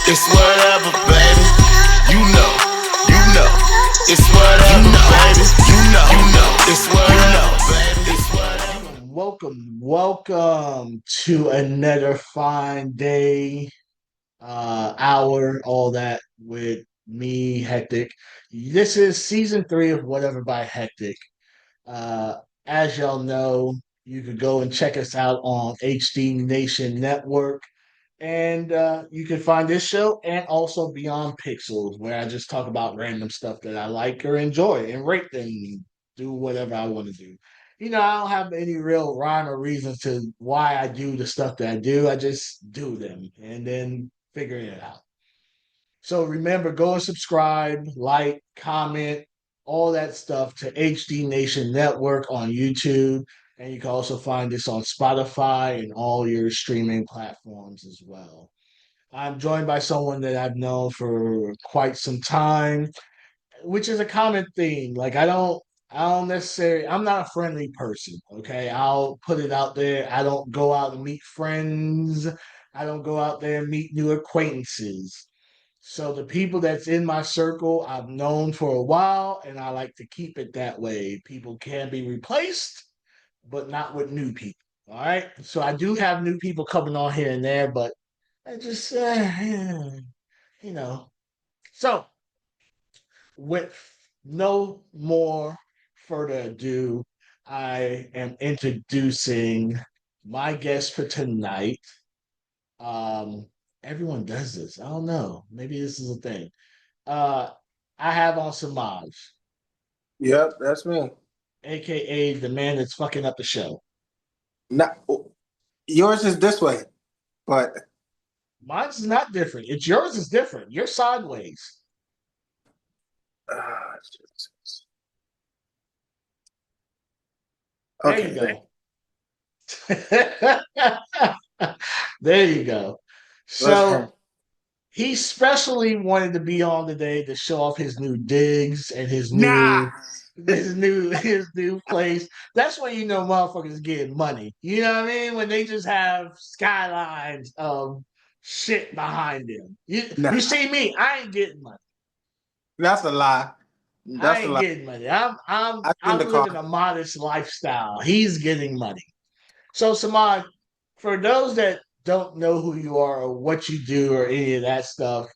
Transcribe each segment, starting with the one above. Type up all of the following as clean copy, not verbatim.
It's whatever, baby. You know, you know. It's whatever, baby. You know. It's whatever, baby. It's whatever. Welcome to another fine day, hour, all that with me, Hectic. This is season 3 of Whatever by Hectic. Uh, as y'all know, you could go and check us out on HD Nation Network. And you can find this show and also Beyond Pixels, where I just talk about random stuff that I like or enjoy and rate them, do whatever I want to do. I don't have any real rhyme or reason to why I do the stuff that I do. I just do them and then figure it out. So remember, go and subscribe, like, comment, all that stuff to HD Nation Network on YouTube. And you can also find this on Spotify and all your streaming platforms as well. I'm joined by someone that I've known for quite some time, which is a common thing. Like I don't necessarily I'm not a friendly person, okay? I'll put it out there. I don't go out and meet friends. I don't go out there and meet new acquaintances. So the people that's in my circle I've known for a while and I like to keep it that way. People can be replaced, but not with new people. All right. So I do have new people coming on here and there, but I just you know. So with no more further ado, I am introducing my guest for tonight. Um, Everyone does this. I don't know. Maybe this is a thing. Uh, I have on Semaj, Yep, that's me. aka the man that's fucking up the show. Not yours is this way, but Mine's not different. It's yours is different. You're sideways. Jesus. There you Okay. go. There you go. Let's So he specially wanted to be on today to show off his new digs and his nah. new place. That's when you know motherfuckers getting money. You know what I mean? When they just have skylines of shit behind them. You Nah. see me, I ain't getting money. That's a lie. I That's a ain't lie. getting money. I'm I'm I in the I'm living car. a modest lifestyle. He's getting money. So Samad, for those that don't know who you are or what you do or any of that stuff,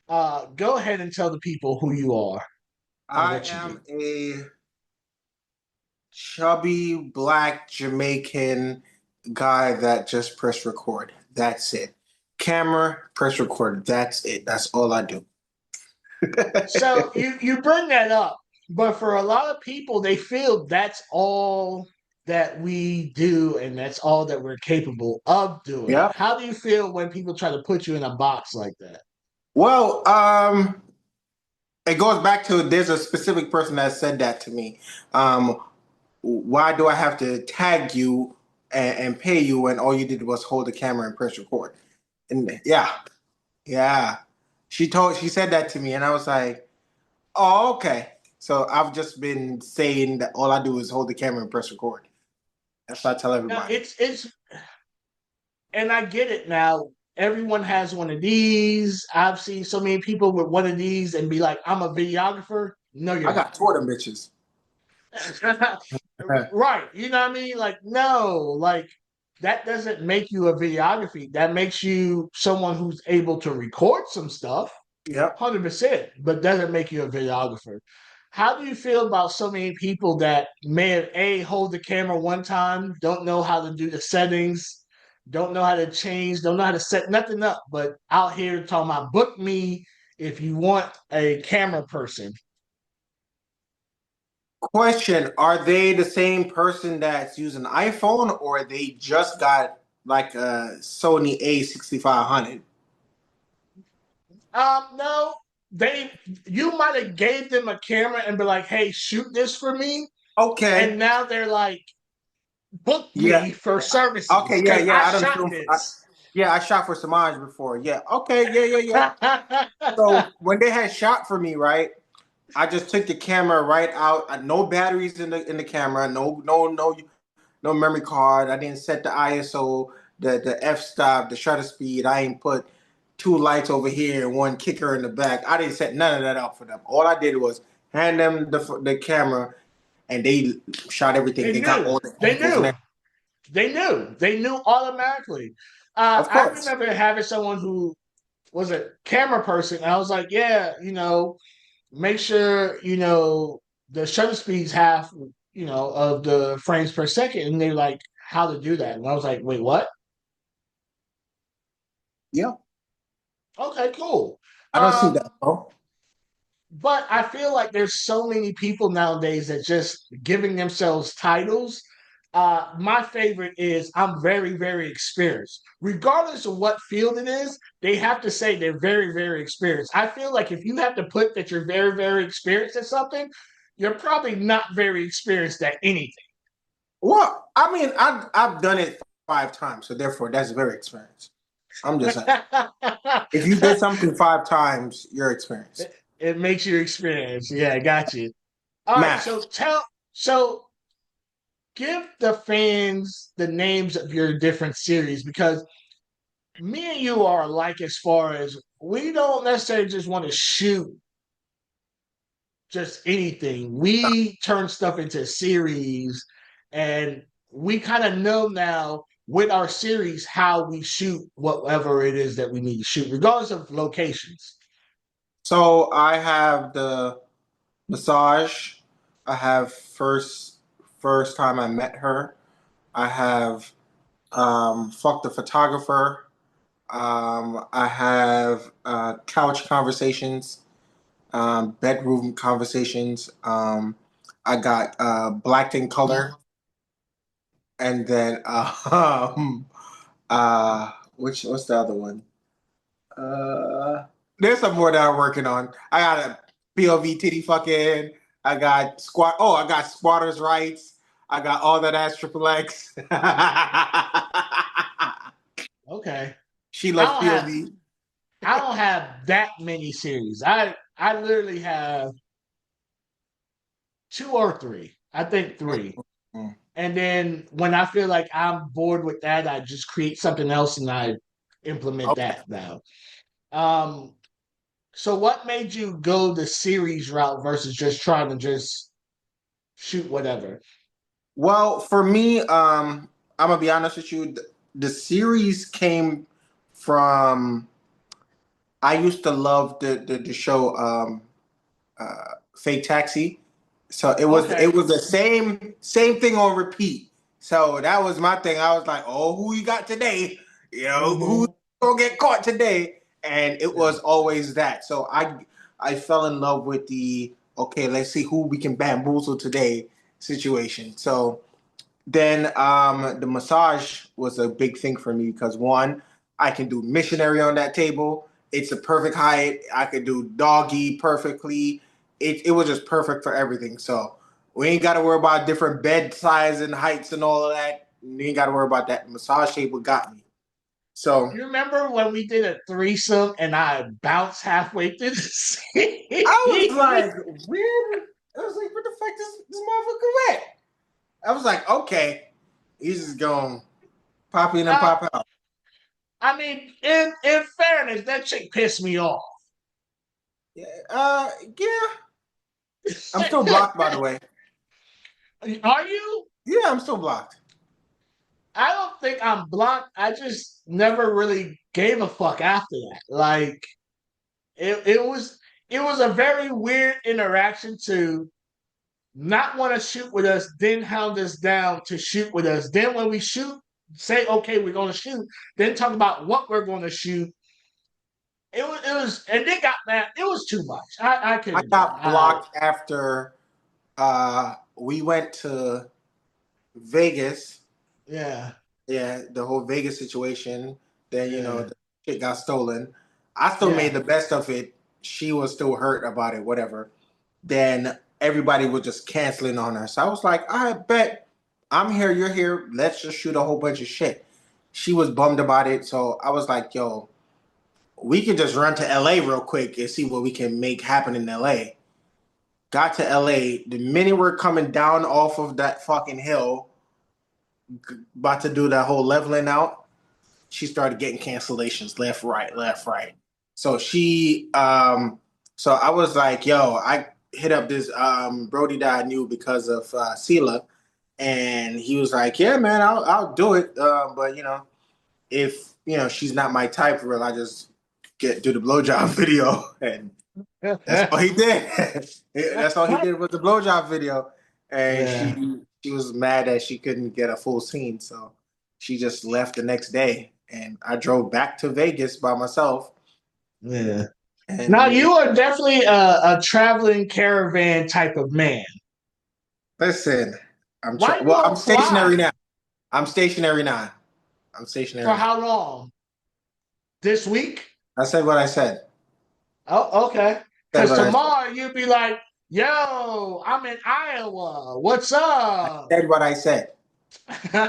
go ahead and tell the people who you are and I what you do. am a chubby black Jamaican guy that just press record. That's it. Camera, press record. That's it. That's all I do. So you bring that up, but for a lot of people, they feel that's all that we do and that's all that we're capable of doing. Yep. How do you feel when people try to put you in a box like that? Well, it goes back to there's a specific person that said that to me. Why do I have to tag you and pay you when all you did was hold the camera and press record? And yeah, she said that to me, and I was like, oh, okay. So I've just been saying that all I do is hold the camera and press record. That's what I tell Now everybody. it's and I get it now. Everyone has one of these. I've seen so many people with one of these and be like, I'm a videographer. No, you're I got not. two of them bitches. Right. You know what I mean? Like, no, like that doesn't make you a videography. That makes you someone who's able to record some stuff, Yep. 100%, but doesn't make you a videographer. How do you feel about so many people that may have hold the camera one time, don't know how to do the settings, don't know how to change, don't know how to set nothing up, but out here talking about book me if you want a camera person. Question: are they the same person that's using iPhone, or they just got like a Sony A6500? No, they you might have gave them a camera and be like, "Hey, shoot this for me," Okay. and now they're like, "Book Yeah. me for services Okay. Yeah. because Yeah. I I done shot film. this." Yeah. I shot for Semaj before. Yeah. Okay. Yeah. Yeah. Yeah. So when they had shot for me, right? I just took the camera right out. No batteries in the camera. No memory card. I didn't set the ISO, the f stop, the shutter speed. I ain't put two lights over here and one kicker in the back. I didn't set none of that up for them. All I did was hand them the camera, and they shot everything. They They got knew. all the They angles and knew. everything. They knew. They knew automatically. Of I course. remember having someone who was a camera person, and I was like, yeah, make sure, the shutter speed's half, of the frames per second. And they're like, how to do that? And I was like, wait, what? Yeah. Okay, cool. I don't see that, Um, bro. but I feel like there's so many people nowadays that just giving themselves titles. My favorite is I'm very, very experienced. Regardless of what field it is, they have to say they're very, very experienced. I feel like if you have to put that you're very, very experienced at something, you're probably not very experienced at anything. Well, I mean, I've done it 5 times, so therefore that's very experienced. I'm just saying. If you did something 5 times, you're experienced. It makes you experience. Yeah, I got you. All right, Math. so give the fans the names of your different series because me and you are alike as far as we don't necessarily just want to shoot just anything. We turn stuff into series and we kind of know now with our series how we shoot whatever it is that we need to shoot, regardless of locations. So I have the massage. I have first time I met her. I have fuck the photographer. I have couch conversations, bedroom conversations. I got black in color, and then what's the other one? There's some more that I'm working on. I got a POV titty fucking. I got squat. Oh, I got squatters' rights. I got all that ass triple X. Okay. She I loves don't have POV. I don't have that many series. I literally have two or three. I think three. Mm. And then when I feel like I'm bored with that, I just create something else and I implement Okay. that now. Um, so what made you go the series route versus just trying to just shoot whatever? Well, for me, I'm gonna be honest with you. The series came from. I used to love the show Fake Taxi. So it Okay. was the same thing on repeat. So that was my thing. I was like, oh, who you got today? Who's Mm-hmm. gonna get caught today? And it Yeah. was always that. So I fell in love with the okay, let's see who we can bamboozle today situation. So then the massage was a big thing for me because one, I can do missionary on that table. It's a perfect height. I could do doggy perfectly. It was just perfect for everything. So we ain't got to worry about different bed size and heights and all of that. We ain't got to worry about that. Massage table got me. So You remember when we did a threesome and I bounced halfway through the I was scene? like, where? I was like, where the fuck this motherfucker at? I was like, okay, he's just going to pop in and uh, pop out. I mean, in fairness, that chick pissed me off. Yeah, yeah. I'm still blocked, by the way. Are you? Yeah, I'm still blocked. I don't think I'm blocked. I just never really gave a fuck after that. Like it was a very weird interaction to not want to shoot with us, then hound us down to shoot with us. Then when we shoot, say okay, we're gonna shoot, then talk about what we're gonna shoot. It was and they got mad. It was too much. I I couldn't do it. got blocked after we went to Vegas. Yeah, Yeah, the whole Vegas situation. Then yeah, the shit got stolen. I still made yeah. the best of it. She was still hurt about it, whatever. Then everybody was just canceling on her. So I was like, I bet I'm here, you're here. Let's just shoot a whole bunch of shit. She was bummed about it. So I was like, yo, we can just run to LA real quick and see what we can make happen in LA. Got to LA. The minute we're coming down off of that fucking hill, about to do that whole leveling out, she started getting cancellations left, right, left, right. So so I was like, yo, I hit up this Brody that I knew because of Sela, and he was like, yeah, man, I'll do it, but if she's not my type for real, I just do the blowjob video, and that's all he did. That's all he did was the blowjob video, and Yeah, she was mad that she couldn't get a full scene, so she just left the next day, and I drove back to Vegas by myself. yeah. Now And you are definitely a traveling caravan type of man. listen, Why you well, I'm don't stationary fly? now. I'm stationary now. I'm For stationary now. how long? This week? I said what I said. Oh, okay. Said Because what I said. tomorrow you'd be like, yo, I'm in Iowa. What's up? Said what I said. All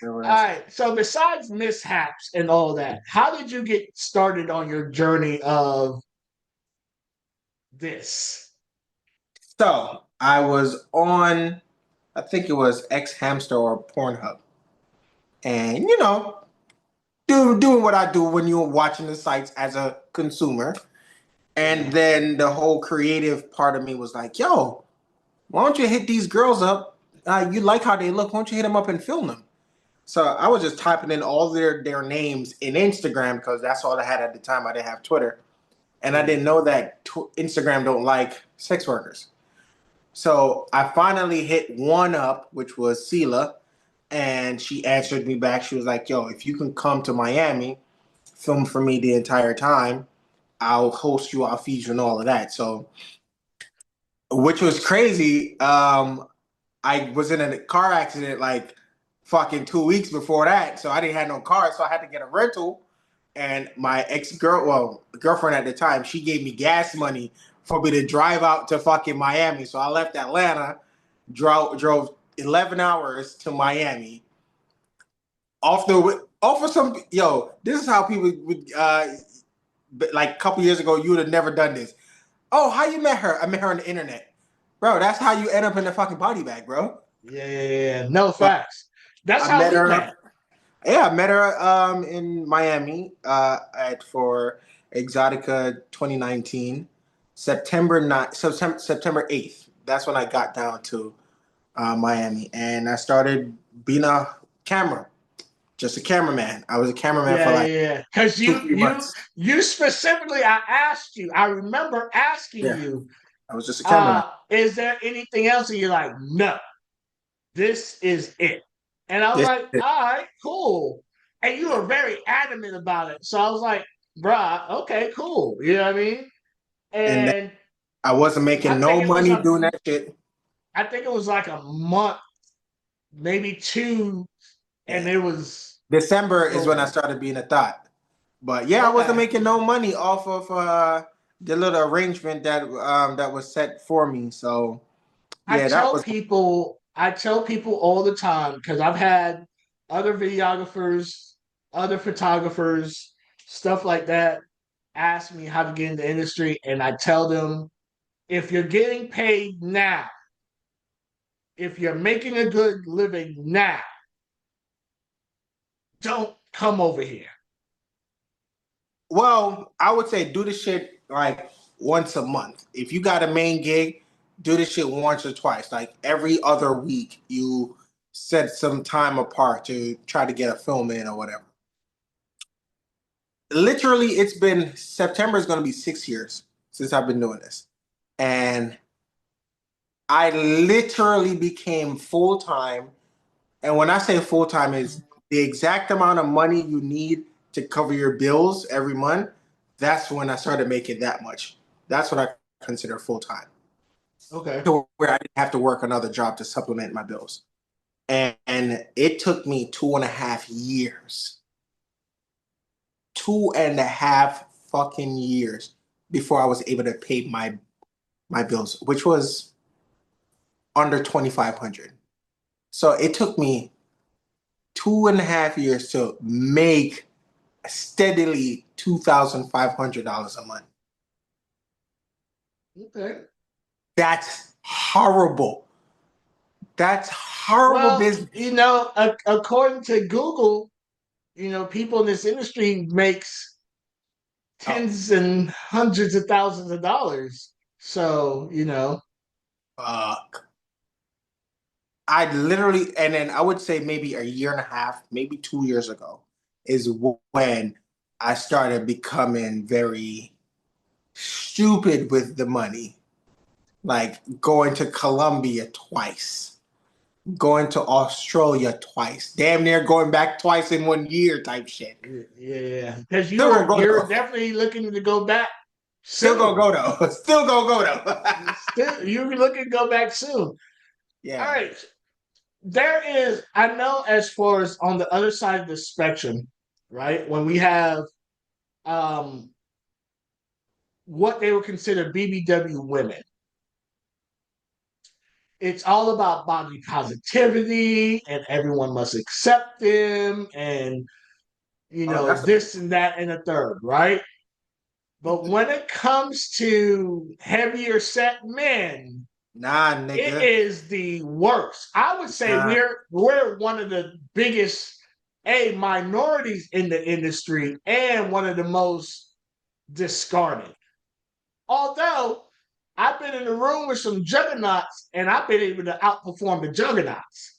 Said what I said. right. So besides mishaps and all that, how did you get started on your journey of this? So I was on, I think it was X Hamster or Pornhub, and doing what I do when you're watching the sites as a consumer. And Yeah. then the whole creative part of me was like, yo, why don't you hit these girls up? You like how they look. Why don't you hit them up and film them? So I was just typing in all their names in Instagram because that's all I had at the time. I didn't have Twitter. And I Yeah. didn't know that Instagram don't like sex workers. So I finally hit one up, which was Sela, and she answered me back. She was like, yo, if you can come to Miami, film for me the entire time, I'll host you, I'll feed you, and all of that. So, which was crazy. I was in a car accident like fucking 2 weeks before that, so I didn't have no car, so I had to get a rental. And my girlfriend at the time, she gave me gas money for me to drive out to fucking Miami. So I left Atlanta, drove 11 hours to Miami. Off of some this is how people would like a couple years ago, you would have never done this. Oh, how you met her? I met her on the internet. Bro, that's how you end up in the fucking body bag, bro. Yeah. No But facts. That's I how met we her. met. Yeah, I met her in Miami for Exotica 2019, September 8th. That's when I got down to Miami, and I started being a camera, just a cameraman. I was a cameraman for like Yeah. Because two, you three you months. you specifically, I asked you. I remember asking Yeah, you, I was just a cameraman. is there anything else? And you're like, no, this is it. And I was This, like, all right, cool. And you were very adamant about it. So I was like, bruh, okay, cool. You know what I mean? and And I wasn't I making think no it was money doing that shit. like a month, maybe two, and Yeah. it was December is when I rolling. started being a thought. But yeah, I wasn't Okay. making no money off of the little arrangement that was set for me. So yeah, that was I tell people all the time because I've had other videographers, other photographers, stuff like that ask me how to get in the industry, and I tell them if you're getting paid now, if you're making a good living now, don't come over here. well, I would say do the shit like once a month. If you got a main gig, do this shit once or twice. Like every other week, you set some time apart to try to get a film in or whatever. Literally, it's been September is going to be 6 years since I've been doing this, and I literally became full time. And when I say full time, is the exact amount of money you need to cover your bills every month. That's when I started making that much. That's what I consider full time. Okay. To where I didn't have to work another job to supplement my bills. And it took me 2.5 years. 2.5 fucking years before I was able to pay my bills, which was under 2,500. So it took me 2.5 years to make steadily $2,500 a month. Okay. That's horrible. That's horrible Well, business. according to Google, people in this industry makes Oh, tens and hundreds of thousands of dollars. So, fuck. I literally, and then I would say maybe a year and a half, maybe 2 years ago, is when I started becoming very stupid with the money. Like going to Colombia twice, going to Australia twice, damn near going back twice in 1 year type shit. yeah, because Still gonna go you're though. definitely looking to go back Still gonna soon. go though. Still gonna go though. Still, you're looking to go back soon. All Yeah. right. There is, I know, as far as on the other side of the spectrum, right? When we have um, what they would consider BBW women, it's all about body positivity and everyone must accept them and, Oh, that's this and that and a third, right? But when it comes to heavier set men, nah, it nigga. is the worst. I would say Nah. we're one of the biggest minorities in the industry and one of the most discarded. Although I've been in the room with some juggernauts and I've been able to outperform the juggernauts.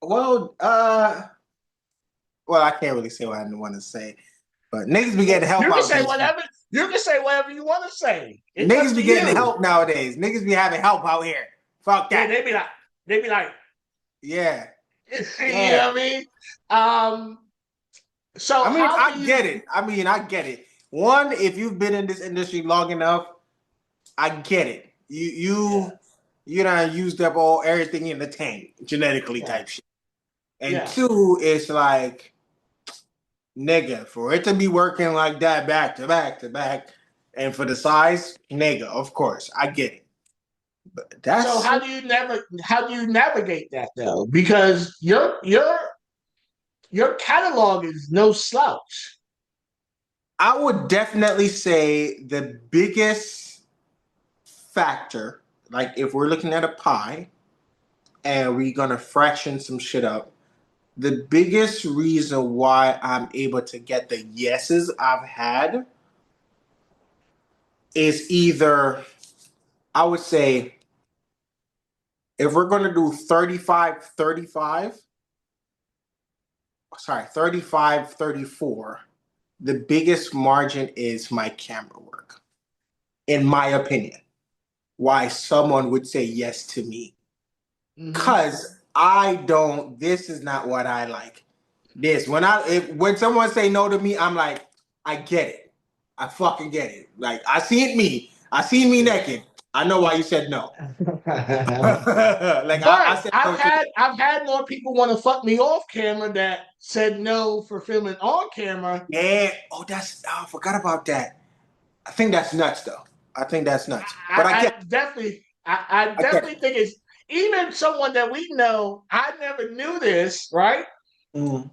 Well, well, I can't really say what I want to say, but niggas be getting help You can out say these. whatever you can say whatever you want to say. It's up Niggas to be getting you. help nowadays. Niggas be having help out here. Fuck Yeah, that. they be like, Yeah. you Damn. know what I mean? Um, so I mean, how do I get you it. I get it. One, if you've been in this industry long enough, I get it. yeah, You done used up all everything in the tank, genetically yeah, type shit. And yeah. two, it's like, nigga, for it to be working like that back to back to back, and for the size, nigga, of course, I get it. But So that's how do you navigate that though? Because your catalog is no slouch. I would definitely say the biggest factor, like if we're looking at a pie and we're gonna fraction some shit up, the biggest reason why I'm able to get the yeses I've had is either, I would say, if we're gonna do 35, 35, sorry, 35, 34, the biggest margin is my camera work, in my opinion. Why someone would say yes to me. Mm-hmm. Cause this is not what I like. When someone say no to me, I'm like, I get it. I fucking get it. Like I seen me Yeah. naked. I know why you said no. Like I But said no to that. I've had more people want to fuck me off camera that said no for filming on camera. Yeah. Oh, I forgot about that. I think that's nuts though. I think that's nuts. But I I get it. definitely think it's even someone that we know. I never knew this, right? Mm.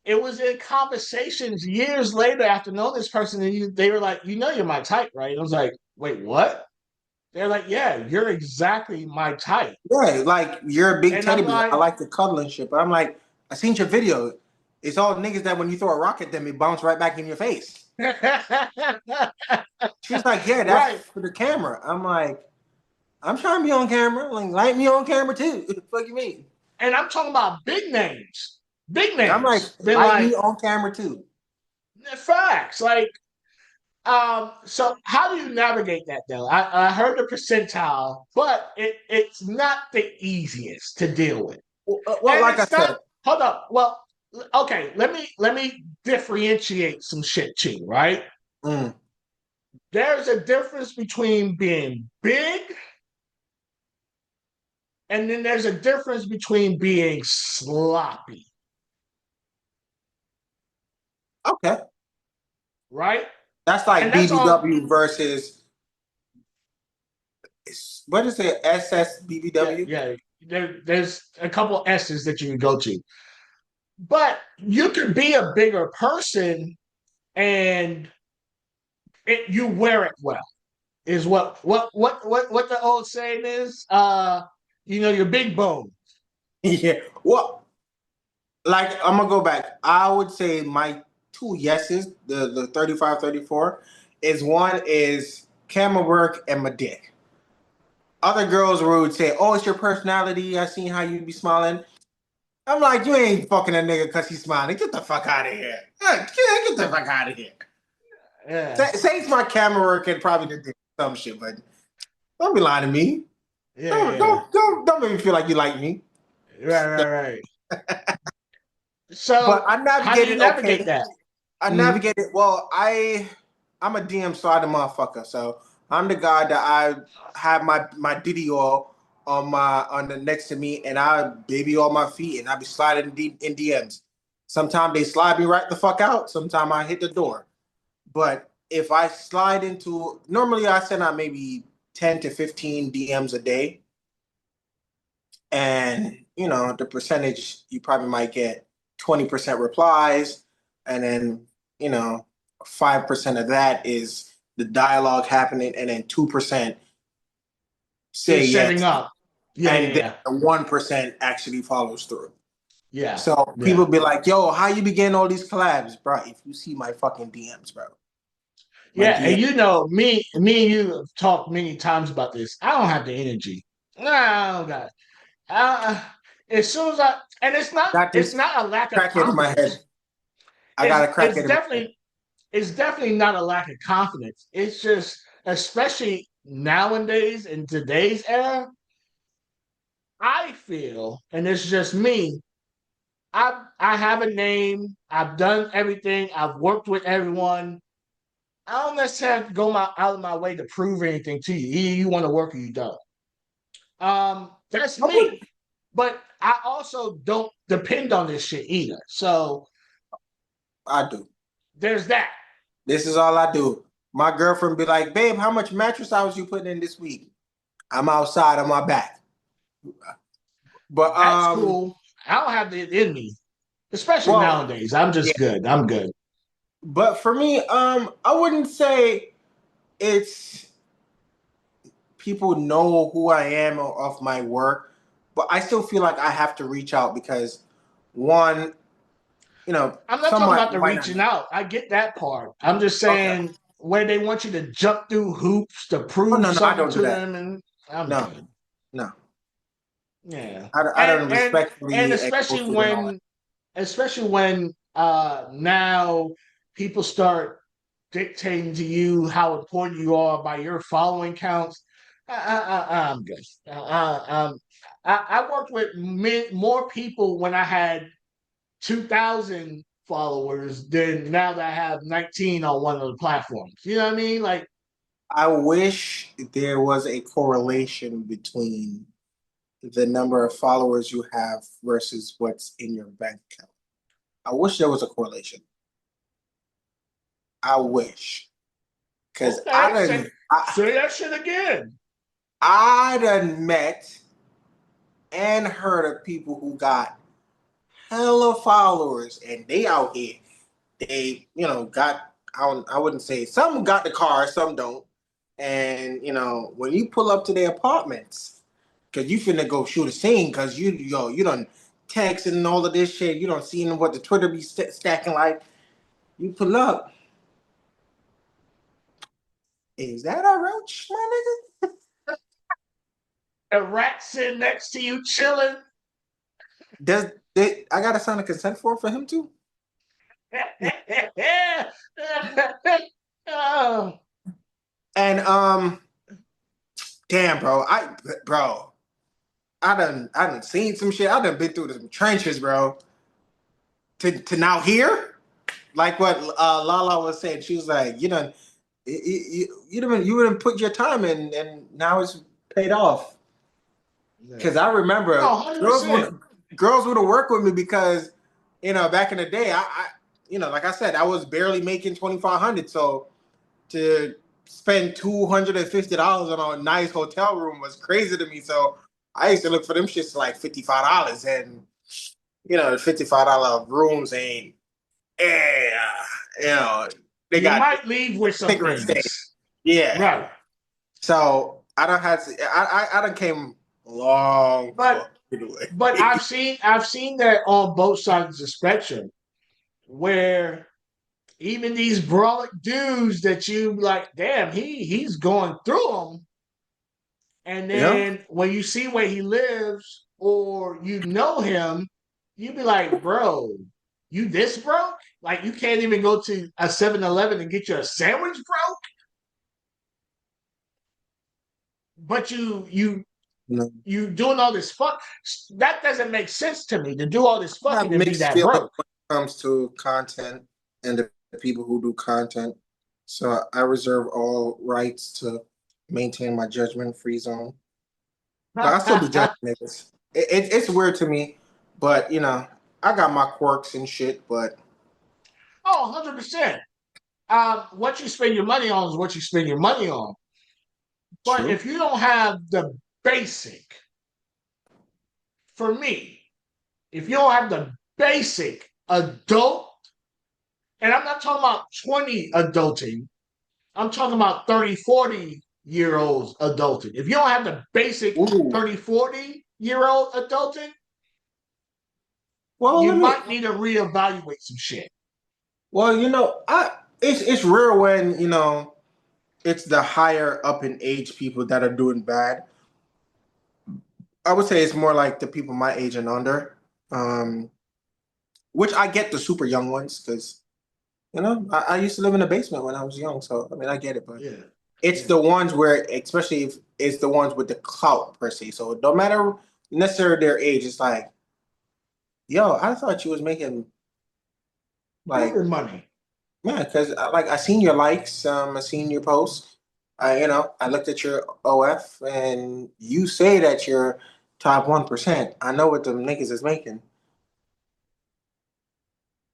It was in conversations years later after knowing this person, and they were like, you're my type, right? I was like, wait, what? They're like, yeah, you're exactly my type. Yeah, like you're a big And teddy I'm bear. I like, like to cuddle and shit. But I'm like, I seen your video. It's all niggas that when you throw a rock at them, it bounces right back in your face. She's like, yeah, that's right. for the camera. I'm like, I'm trying to be on camera. Like, light me on camera too. What the fuck you mean? And I'm talking about big names. Big I'm like, names. Been light me like, on camera too. facts. Like, so how do you navigate that though? I heard the percentile, but it's not the easiest to deal with. Well, And like I it's not, said, hold up. Well, okay, let me differentiate some shit to you, right? mm, There's a difference between being big and then there's a difference between being sloppy, okay, right? that's like And that's all. BBW versus what is it? Yeah, SSBBW? yeah. There's a couple S's that you can go to, but you can be a bigger person and you wear it well. Is what the old saying is. Your big bone. Yeah. Well, Like, I'm gonna go back. I would say my two yeses, the 35, 34, is one is camera work and my dick. Other girls would say, "Oh, it's your personality. I seen how you be smiling." I'm like, you ain't fucking a nigga because he's smiling. Get the fuck out of here. Get the fuck out of here. Yeah, Say it's my camera work and probably did some shit, but don't be lying to me. yeah. Don't make me feel like you like me. Right. But So, I how do you navigated navigate okay. that? I Mhm. navigated well. I'm a DM side of motherfucker, so I'm the guy that I have my Diddy oil on the next to me, and I baby all my feet, and I be sliding in DMs. Sometimes they slide me right the fuck out. Sometimes I hit the door. But if I slide into normally I send out maybe 10 to 15 DMs a day, and the percentage you probably might get 20% replies, and then you know 5% of that is the dialogue happening, and then 2% say Is setting yes, up. Yeah, and then yeah, the 1% actually follows through. yeah, So yeah. people be like, "Yo, how you be getting all these collabs, bro? If you see my fucking DMs, bro, my Yeah, and DM." you know, me and you have talked many times about this. I don't have the energy. No, I don't got it. Uh, as soon as and Got it's this not a lack of crackhead in my head. confidence. I got a crackhead It's in my head. definitely not a lack of confidence. It's just, especially nowadays in today's era, I feel, and it's just me. I have a name. I've done everything. I've worked with everyone. I don't necessarily have to go out of my way to prove anything to you. Either you want to work or you don't. That's I would. me. But I also don't depend on this shit either. So I do. there's that. This is all I do. My girlfriend be like, "Babe, how much mattress hours you putting in this week?" I'm outside on my back. But That's cool. I don't have it in me, especially well, nowadays. I'm yeah. just good. I'm good. But for me, I wouldn't say it's people know who I am of my work, but I still feel like I have to reach out because one, I'm not some talking about the might not reaching know. out. I get that part. I'm just Okay. saying where they want you to jump through hoops to Oh prove no, no, I something don't do to that. them, and I'm No, good. no, Yeah, I don't and respectfully go especially through and all that. when now people start dictating to you how important you are by your following counts. I'm good. I worked with more people when I had 2,000 followers than now that I have 19 on one of the platforms. You know what I mean? Like, I wish there was a correlation between the number of followers you have versus what's in your bank account. I wish there was a correlation. I wish, because okay, say that shit again. I done met and heard of people who got hella followers and they out here. They got I wouldn't say some got the car, some don't. And when you pull up to their apartments, because you finna go shoot a scene, because you done text and all of this shit, you don't see what the Twitter be stacking like. You pull up, is that a roach, my nigga? A rat sitting next to you chilling. I gotta sign a consent form for him too? Oh, And damn, bro, I done seen some shit. I done been through the trenches, bro. To now here, like what Lala was saying, she was like, you done put your time in, and now it's paid off. yeah. Because I remember No, 100%. girls would have worked with me because back in the day, like I said, I was barely making 2,500, so to spend $250 on a nice hotel room was crazy to me. So I used to look for them shits like $55, and the $55 rooms ain't. Yeah, you know they You got might leave with some cigarette stains. things. Yeah, Right. so I don't have to. I don't came long But But I've seen that on both sides of the spectrum, where even these brolic dudes that you like, damn, he's going through them, and Yeah. then when you see where he lives or you know him, you be like, bro, you this broke? Like you can't even go to a 7-Eleven and get you a sandwich, bro? But No. you doing all this fuck. That doesn't make sense to me to do all this I have fucking and be mixed that feelings broke. when it comes to content and the people who do content. So I reserve all rights to maintain my judgment-free zone. But I still be judging niggas. It's weird to me, but I got my quirks and shit. But Oh, 100%. What you spend your money on is what you spend your money on. But true. if you don't have the basic, for me, if you don't have the basic adult, and I'm not talking about 20 adulting, I'm talking about 30, 40 year olds adulting. If you don't have the basic Ooh. 30, 40 year old adulting, Well, you let me. might need to reevaluate some shit. Well, I it's rare when it's the higher up in age people that are doing bad. I would say it's more like the people my age and under, um, which I get the super young ones because I used to live in a basement when I was young, so I mean I get it, but Yeah. it's Yeah. the ones where, especially if it's the ones with the clout per se. So no matter necessarily their age, it's like, yo, I thought you was making like, Stupid money. yeah, because like I seen your likes, I seen your posts, I looked at your OF, and you say that you're top 1%. I know what the niggas is making.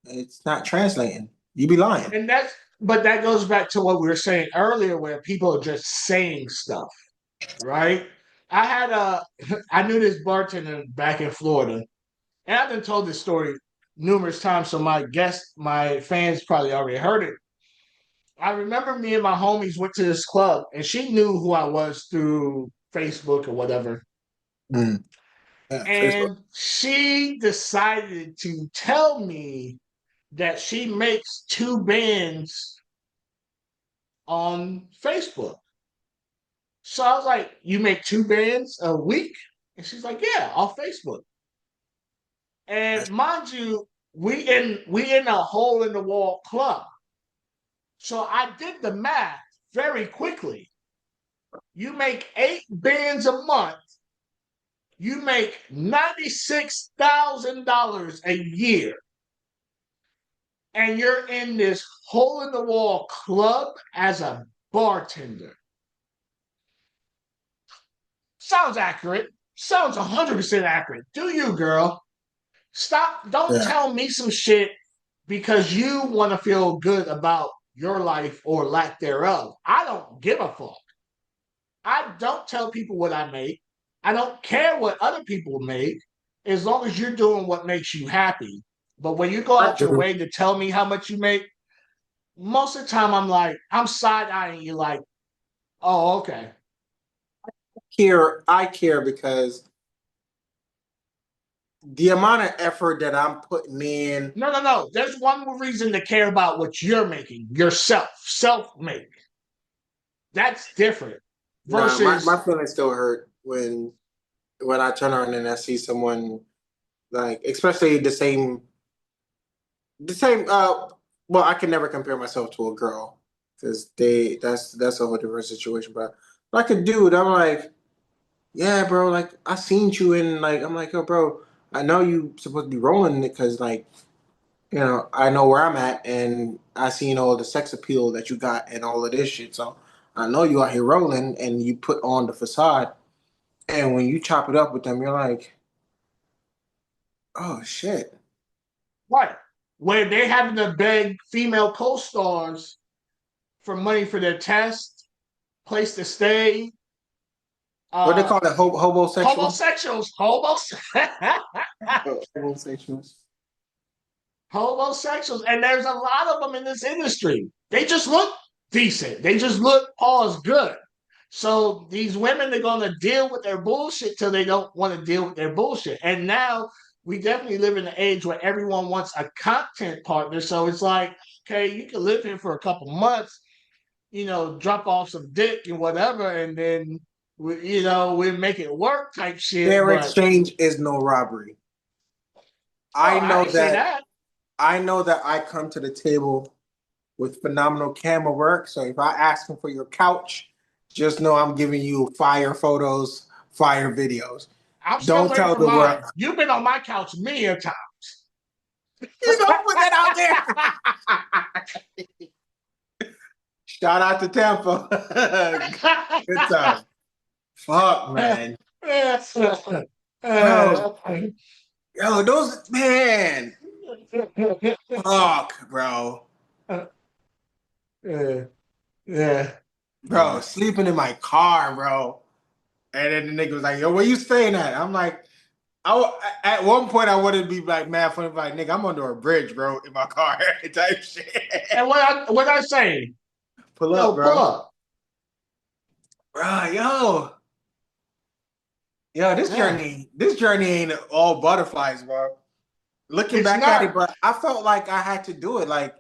It's not translating. You be lying. And but that goes back to what we were saying earlier, where people are just saying stuff, right? I knew this bartender back in Florida, and I've been told this story numerous times, so my fans probably already heard it. I remember me and my homies went to this club, and she knew who I was through Facebook or whatever. Mm. Yeah, Facebook. And she decided to tell me that she makes two bands on Facebook. So I was like, "You make two bands a week?" And she's like, "Yeah, off Facebook." And mind you, we in a hole in the wall club. So I did the math very quickly. You make 8 bands a month. You make $96,000 a year, and you're in this hole in the wall club as a bartender. Sounds accurate. Sounds 100% accurate. Do you, girl? Stop. Don't Yeah. tell me some shit because you want to feel good about your life or lack thereof. I don't give a fuck. I don't tell people what I make. I don't care what other people make as long as you're doing what makes you happy. But when you go I out your do. way to tell me how much you make, most of the time I'm side eyeing you like, oh, okay. I care because the amount of effort that I'm putting in. No, no, no. There's one reason to care about what you're making, yourself, self make. That's different Nah, my versus feelings still hurt when I turn around and I see someone, like, especially the same. Well, I can never compare myself to a girl because that's a whole different situation. But like a dude, I'm like, yeah, bro. Like I seen you in, like, I'm like, yo, bro. I know you supposed to be rolling it because, like, I know where I'm at, and I seen all the sex appeal that you got and all of this shit. So I know you out here rolling, and you put on the facade. And when you chop it up with them, you're like, oh shit. what? Where they having to beg female co-stars for money for their test, place to stay, What they uh call it? Hobosexual? Homosexuals. homosexuals, and there's a lot of them in this industry. They just look decent. They just look pause good. So these women are going to deal with their bullshit till they don't want to deal with their bullshit. And now we definitely live in an age where everyone wants a content partner. So it's like, okay, you can live here for a couple months, drop off some dick and whatever, and then we make it work type shit. Fair But exchange is no robbery. oh, I I know ain't say that that. I know that I come to the table with phenomenal camera work. So if I ask him for your couch, just know I'm giving you fire photos, fire videos. I'm still Don't waiting tell for the world. mine. You've been on my couch many a time. You don't put that out there. Shout out to Tampa. Good time. Fuck, man. Bro, yo, those, man. Fuck, bro. yeah, yeah, Bro, yeah. sleeping in my car, bro. And then the nigga was like, yo, where you staying at? I'm like, at one point I wanted to be like mad funny, like, nigga, I'm under a bridge, bro, in my car type shit. And what I say? Pull up, Yo, pull bro. up. Bro, yo, Yeah, this journey ain't all butterflies, bro. Looking it's back at not. it, but I felt like I had to do it, like,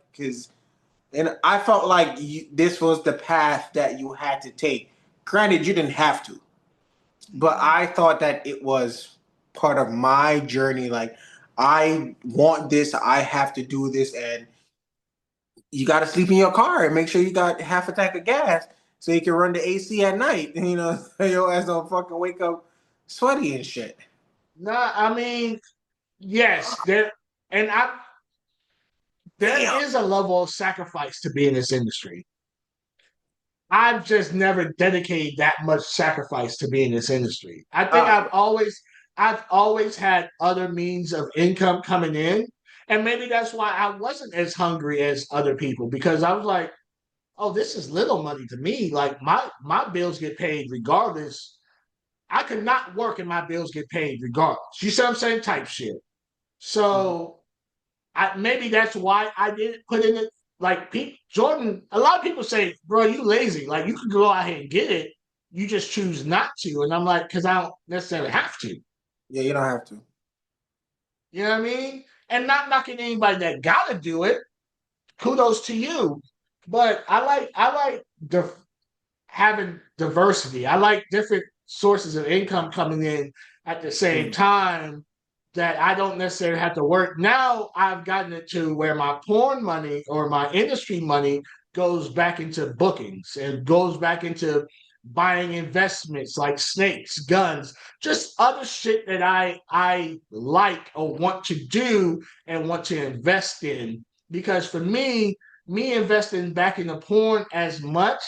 and I felt like this was the path that you had to take. Granted, you didn't have to, but I thought that it was part of my journey. Like, I want this, I have to do this, and you got to sleep in your car and make sure you got half a tank of gas so you can run the AC at night. Your ass don't fucking wake up sweaty and shit. Nah, I mean, yes, and I there Damn. is a level of sacrifice to be in this industry. I've just never dedicated that much sacrifice to be in this industry. I think Uh, I've always had other means of income coming in. And maybe that's why I wasn't as hungry as other people because I was like, oh, this is little money to me. Like my bills get paid regardless. I could not work and my bills get paid regardless. You see what I'm saying? Type shit. So maybe that's why I didn't put in it. Like Jordan, a lot of people say, "Bro, you lazy. Like you could go out here and get it. You just choose not to." And I'm like, because I don't necessarily have to. yeah, you don't have to. You know what I mean? And not knocking anybody that gotta do it. Kudos to you. But I like having diversity. I like different sources of income coming in at the same Mm. time that I don't necessarily have to work. Now I've gotten it to where my porn money or my industry money goes back into bookings and goes back into buying investments like snakes, guns, just other shit that I like or want to do and want to invest in. Because for me investing back in the porn as much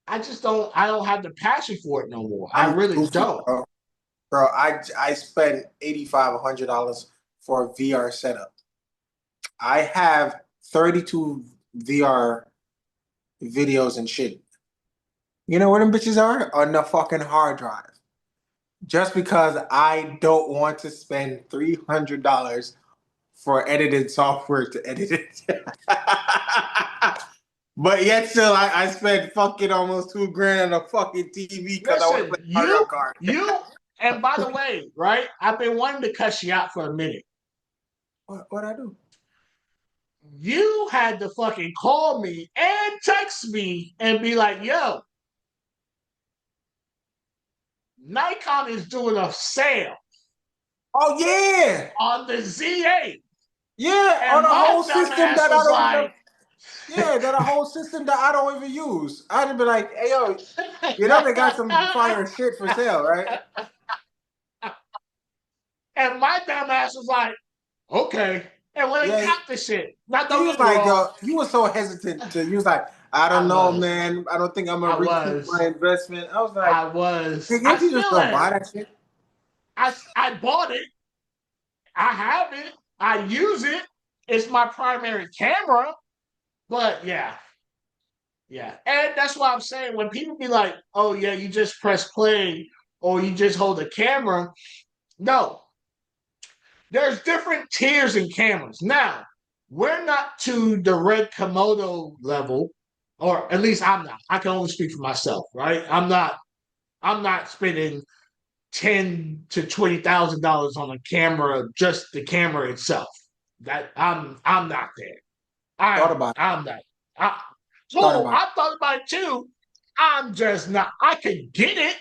I don't have the passion for it no more. I I'm really goofy, don't. bro. Bro, I spent $8,500 for a VR setup. I have 32 VR videos and shit. You know where them bitches are? On the fucking hard drive. Just because I don't want to spend $300 for edited software to edit it. But yet still, I spent fucking almost 2 grand on a fucking TV because I want to Listen, play Mario Kart. and by the way, right? I've been wanting to cuss you out for a minute. What I do? You had to fucking call me and text me and be like, yo, Nikon is doing a sale Oh yeah, on the Z8. yeah, on And a my whole system dumbass that I was don't even. like, Yeah, that a whole system that I don't even use. I'd be like, hey yo, you know they got some fire shit for sale, right? and my dumbass was like, okay. And when it Yeah, got the shit, now he don't was get me like, wrong, yo, he was so hesitant to. He was like, I I don't know, was. man. I don't think I'm gonna I recoup my was. investment. I was like, I was. nigga, I if you just still don't buy am. that shit. I bought it. I have it. I use it. It's my primary camera. But yeah, yeah. And that's why I'm saying when people be like, oh, yeah, you just press play or you just hold a camera. No, there's different tiers in cameras. Now, we're not to the Red Komodo level. or at least I'm not. I can only speak for myself, right? I'm not spending $10,000 to $20,000 on a camera, just the camera itself. That I'm not there. Thought about it. I'm not. I, Thought oh, about I thought about it too. I'm just not. I can get it.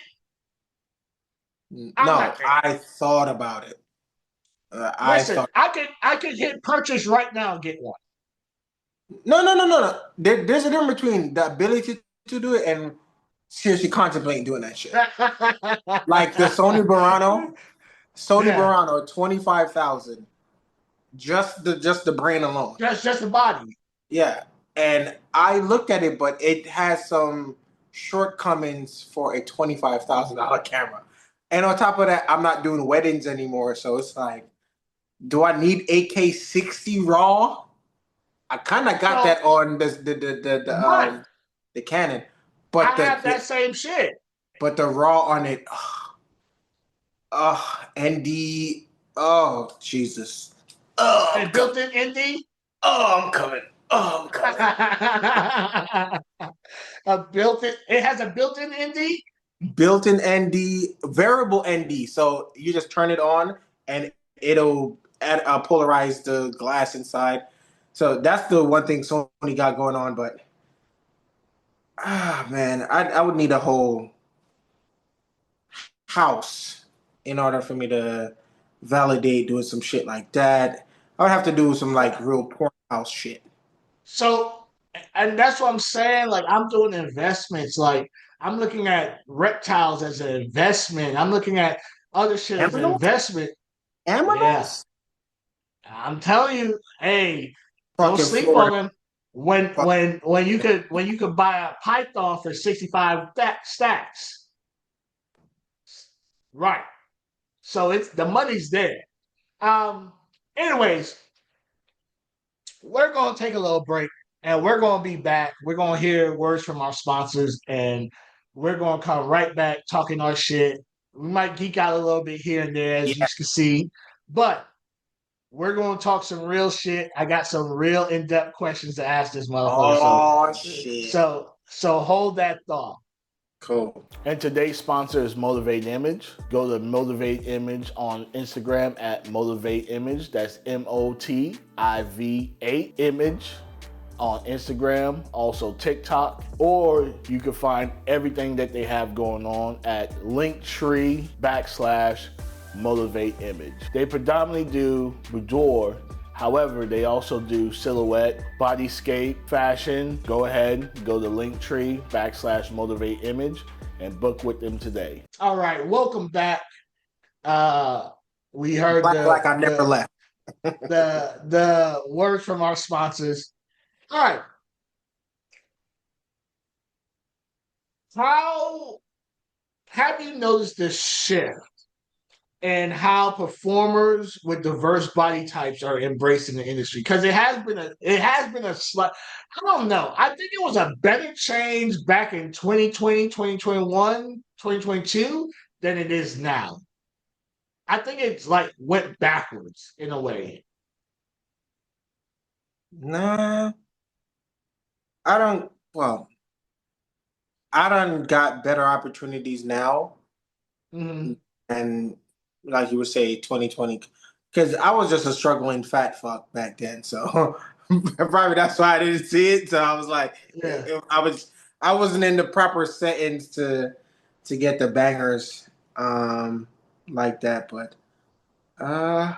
it. I'm No, not there. I thought about it. I Listen, thought. I can hit purchase right now and get one. No. There's a difference between the ability to do it and seriously contemplating doing that shit. Like the Sony Yeah, Burano, 25,000. Just the brain alone. just the body. Yeah. And I looked at it, but it has some shortcomings for a $25,000 camera. And on top of that, I'm not doing weddings anymore. So it's like, do I need 8K 60 raw? I kind of got So that on right, the Canon, I but have that same shit. the raw on it, ND, oh Jesus, oh I'm And coming, built-in ND. oh I'm coming, oh I'm coming. A built-in. It has a built-in ND. Built-in ND, variable ND, so you just turn it on and it'll polarize the glass inside. So that's the one thing Sony got going on, but man, I would need a whole house in order for me to validate doing some shit like that. I would have to do some like real porn house shit. So, and that's what I'm saying. Like, I'm doing investments. Like, I'm looking at reptiles as an investment. I'm looking at other shit as an Aminos? investment. Yeah, Aminos? I'm telling you, hey, don't Fucking sleep Florida. on them. When you could buy a python for 65 stacks, right? So it's the money's there. Um. Anyways, we're going to take a little break and we're going to be back. We're going to hear words from our sponsors and we're going to come right back talking our shit. We might geek out a little bit here and there, as you Yeah. can see, but we're going to talk some real shit. I got some real in-depth questions to ask this motherfucker. Oh shit. So hold that thought. Cool. And today's sponsor is Motivate Image. Go to Motivate Image on Instagram at Motivate Image. That's MOTIVA Image on Instagram, also TikTok, or you can find everything that they have going on at Linktree/Motivate Image. They predominantly do boudoir. However, they also do silhouette, bodyscape, fashion. Go ahead, go to Linktree/Motivate Image and book with them today. All right, welcome back. We heard Like I never left. the words from our sponsors. All right. How have you noticed this shift and how performers with diverse body types are embracing the industry? Because it has been a slight, I don't know. I think it was a better change back in 2020, 2021, 2022 than it is now. I think it's like went backwards in a way. Nah, I don't. Well, I done got better opportunities now, Mhm. and like you would say, 2020, because I was just a struggling fat fuck back then. So probably that's why I didn't see it. So I was like, Yeah. I wasn't in the proper settings to get the bangers like that. But uh,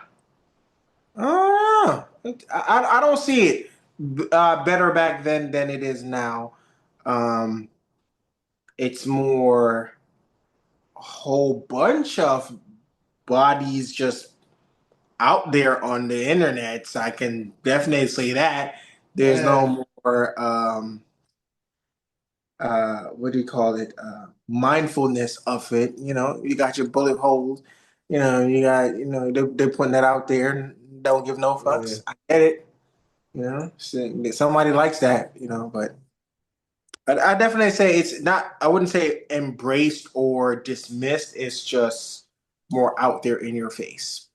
I don't know. I don't see it better back then than it is now. Um, it's more a whole bunch of bodies just out there on the internet. So I can definitely say that there's Yeah. no more what do you call it, mindfulness of it. You know, you got your bullet holes, you know, you got, you know, they're putting that out there and don't give no Yeah. fucks. I get it, you know, somebody likes that, you know, but I definitely say it's not, I wouldn't say embraced or dismissed. It's just more out there in your face.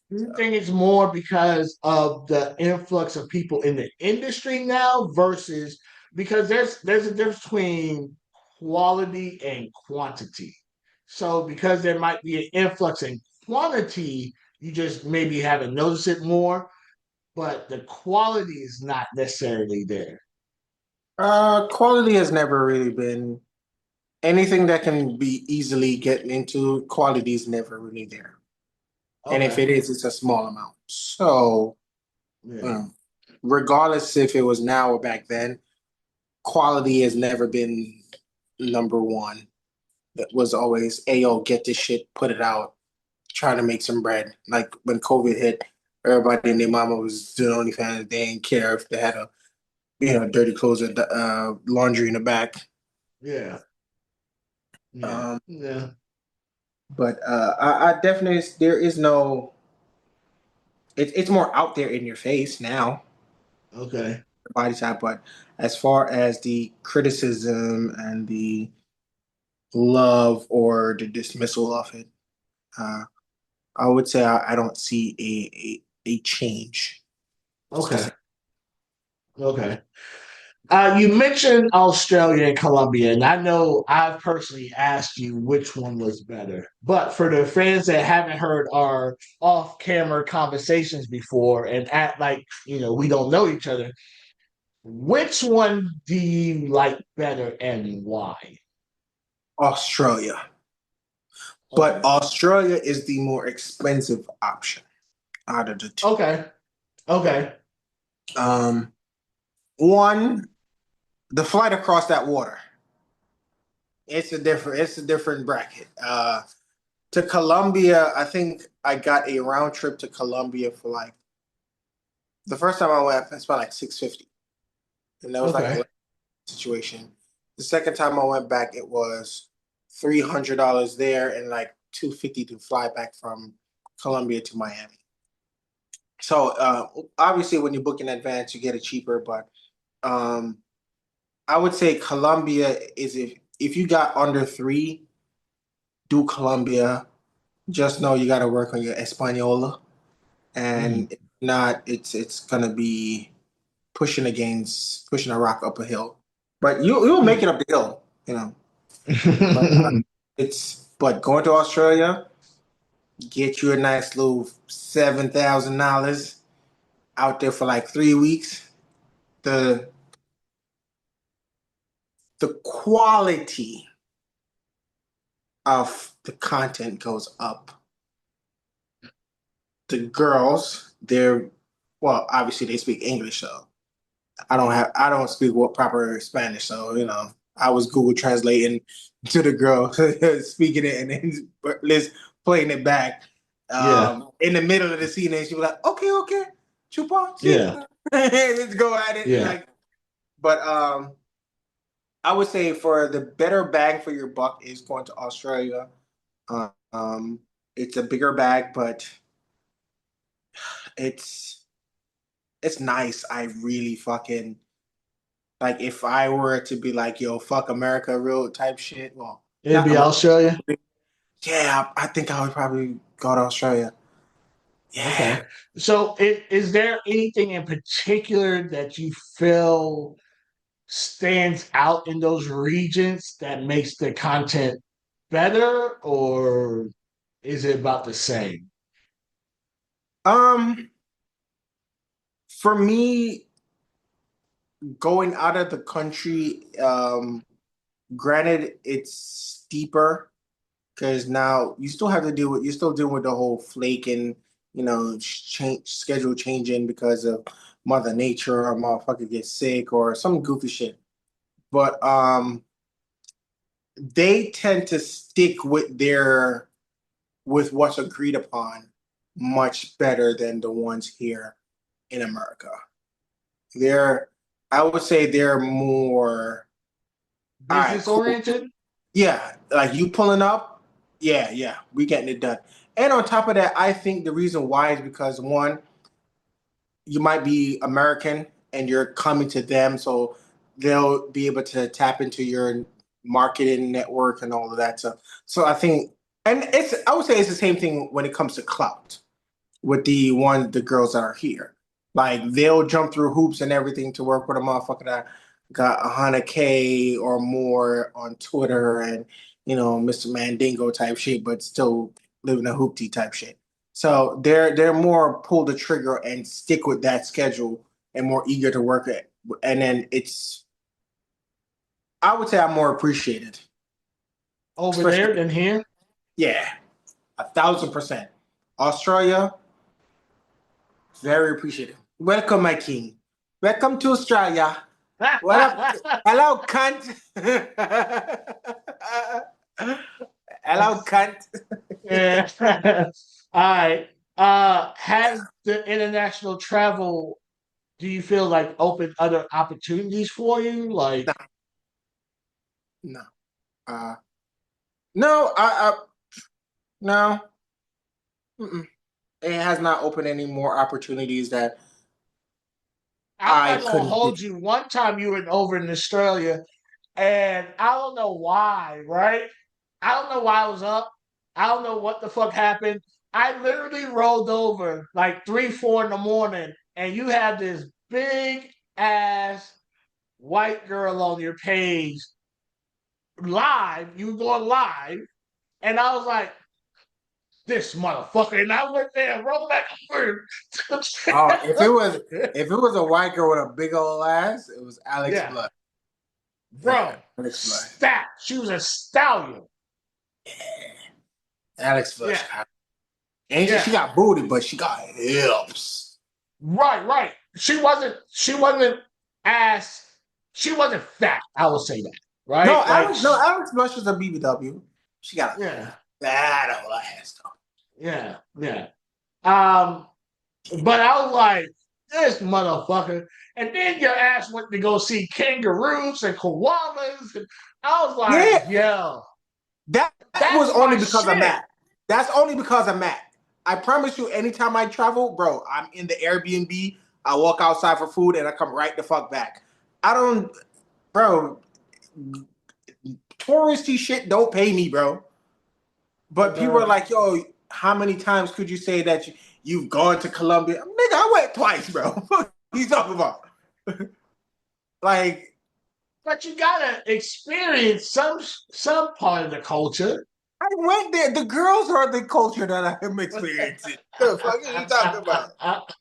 Do you think it's more because of the influx of people in the industry now versus because there's a difference between quality and quantity. So because there might be an influx in quantity, you just maybe haven't noticed it more, but the quality is not necessarily there. Quality has never really been anything that can be easily getting into. Quality is never really there, and if Okay. it is, it's a small amount. So, Yeah. um, regardless if it was now or back then, quality has never been number one. It was always, "Hey, yo, get this shit, put it out, trying to make some bread." Like when COVID hit, everybody and their mama was doing OnlyFans. They didn't care if they had a dirty clothes or laundry in the back. Yeah. Yeah. Um, Yeah. but I definitely there is no. It's more out there in your face now, Okay. the body type. But as far as the criticism and the love or the dismissal of it, uh, I would say I don't see a change. It's the Okay. same. Okay. You mentioned Australia and Colombia, and I know I've personally asked you which one was better. But for the fans that haven't heard our off-camera conversations before and act like, we don't know each other, which one do you like better and why? Australia. But Okay. Australia is the more expensive option out of the two. Okay. Okay. Um, One, the flight across that water. It's a different bracket. To Colombia, I think I got a round trip to Colombia for like the first time I went, I spent like 650, and that was like a Okay. situation. The second time I went back, it was $300 there and like 250 to fly back from Colombia to Miami. So obviously, when you book in advance, you get it cheaper. But um, I would say Colombia is if you got under three, do Colombia. Just know you got to work on your Española, Mm. and if not, it's gonna be pushing a rock up a hill. But you'll make it up the hill, you know. But but going to Australia, get you a nice little $7,000 out there for like 3 weeks. The the quality of the content goes up. The girls, they're well, obviously they speak English, so I don't speak what proper Spanish, so I was Google translating to the girl speaking it and then Liz playing it back. Yeah. In the middle of the scene, and she was like, "Okay, okay, chupa, see, Yeah. let's go at it." And Yeah. like, but I would say for the better bang for your buck is going to Australia. Um, it's a bigger bag, but it's it's nice. I really fucking like if I were to be like, yo, fuck America, real type shit. Well, It'd not be America. Australia. Yeah, I think I would probably go to Australia. Yeah. Okay. So, is there anything in particular that you feel stands out in those regions that makes the content better, or is it about the same? Um, for me, going out of the country, granted, it's steeper because now you still have to deal with you're still dealing with the whole flaking, change schedule changing because of Mother Nature or motherfucker gets sick or some goofy shit. But they tend to stick with what's agreed upon much better than the ones here in America. They're I would say they're more all right, Business cool. oriented? Yeah, like you pulling up, yeah, yeah, we getting it done. And on top of that, I think the reason why is because one, you might be American and you're coming to them, so they'll be able to tap into your marketing network and all of that stuff. So I think, and I would say it's the same thing when it comes to clout with the girls that are here. Like they'll jump through hoops and everything to work with a motherfucker that got 100K or more on Twitter and Mr. Mandingo type shit, but still living a hoopty type shit. So they're more pull the trigger and stick with that schedule and more eager to work it. And then I would say I'm more appreciated. Over there Especially, than here? yeah, 1,000%. Australia, very appreciative. Welcome, my king. Welcome to Australia. What up? Hello, cunt. Hello, cunt. Yeah. All right. Has the international travel, do you feel like opened other opportunities for you? Like, No, no, uh, no. No. Mm-mm. It has not opened any more opportunities that I'm I not gonna couldn't do. hold you. One time you were over in Australia, and I don't know why, right? I don't know why I was up. I don't know what the fuck happened. I literally rolled over like 3, 4 in the morning, and you had this big ass white girl on your page live. You were going live, and I was like, this motherfucker. And I went there and rolled back over. Oh, if it was a white girl with a big old ass, it was Alex Yeah, Blood. Yeah, bro. Alex Blood. Stat. She was a stallion. Alex Blood. Yeah, And she yeah. got booty, but she got hips. Right, right. She wasn't ass. She wasn't fat. I will say that. No, Right? Like, Alex. No, Alex Blush is a BBW. She got a yeah, bad old ass though. yeah, yeah. Um, but I was like, this motherfucker. And then your ass went to go see kangaroos and koalas. And I was Yeah, like, yo, that was that's only my because of shit. Matt. That's only because of Matt. I promise you, anytime I travel, bro, I'm in the Airbnb. I walk outside for food and I come right the fuck back. I don't, bro. Touristy shit don't pay me, bro. But But people are like, yo, how many times could you say that you've gone to Colombia? Nigga, I went twice, bro. What are you talking about? Like, but you gotta experience some part of the culture. I went there. The girls are the culture that I'm experiencing. The fuck are you talking about?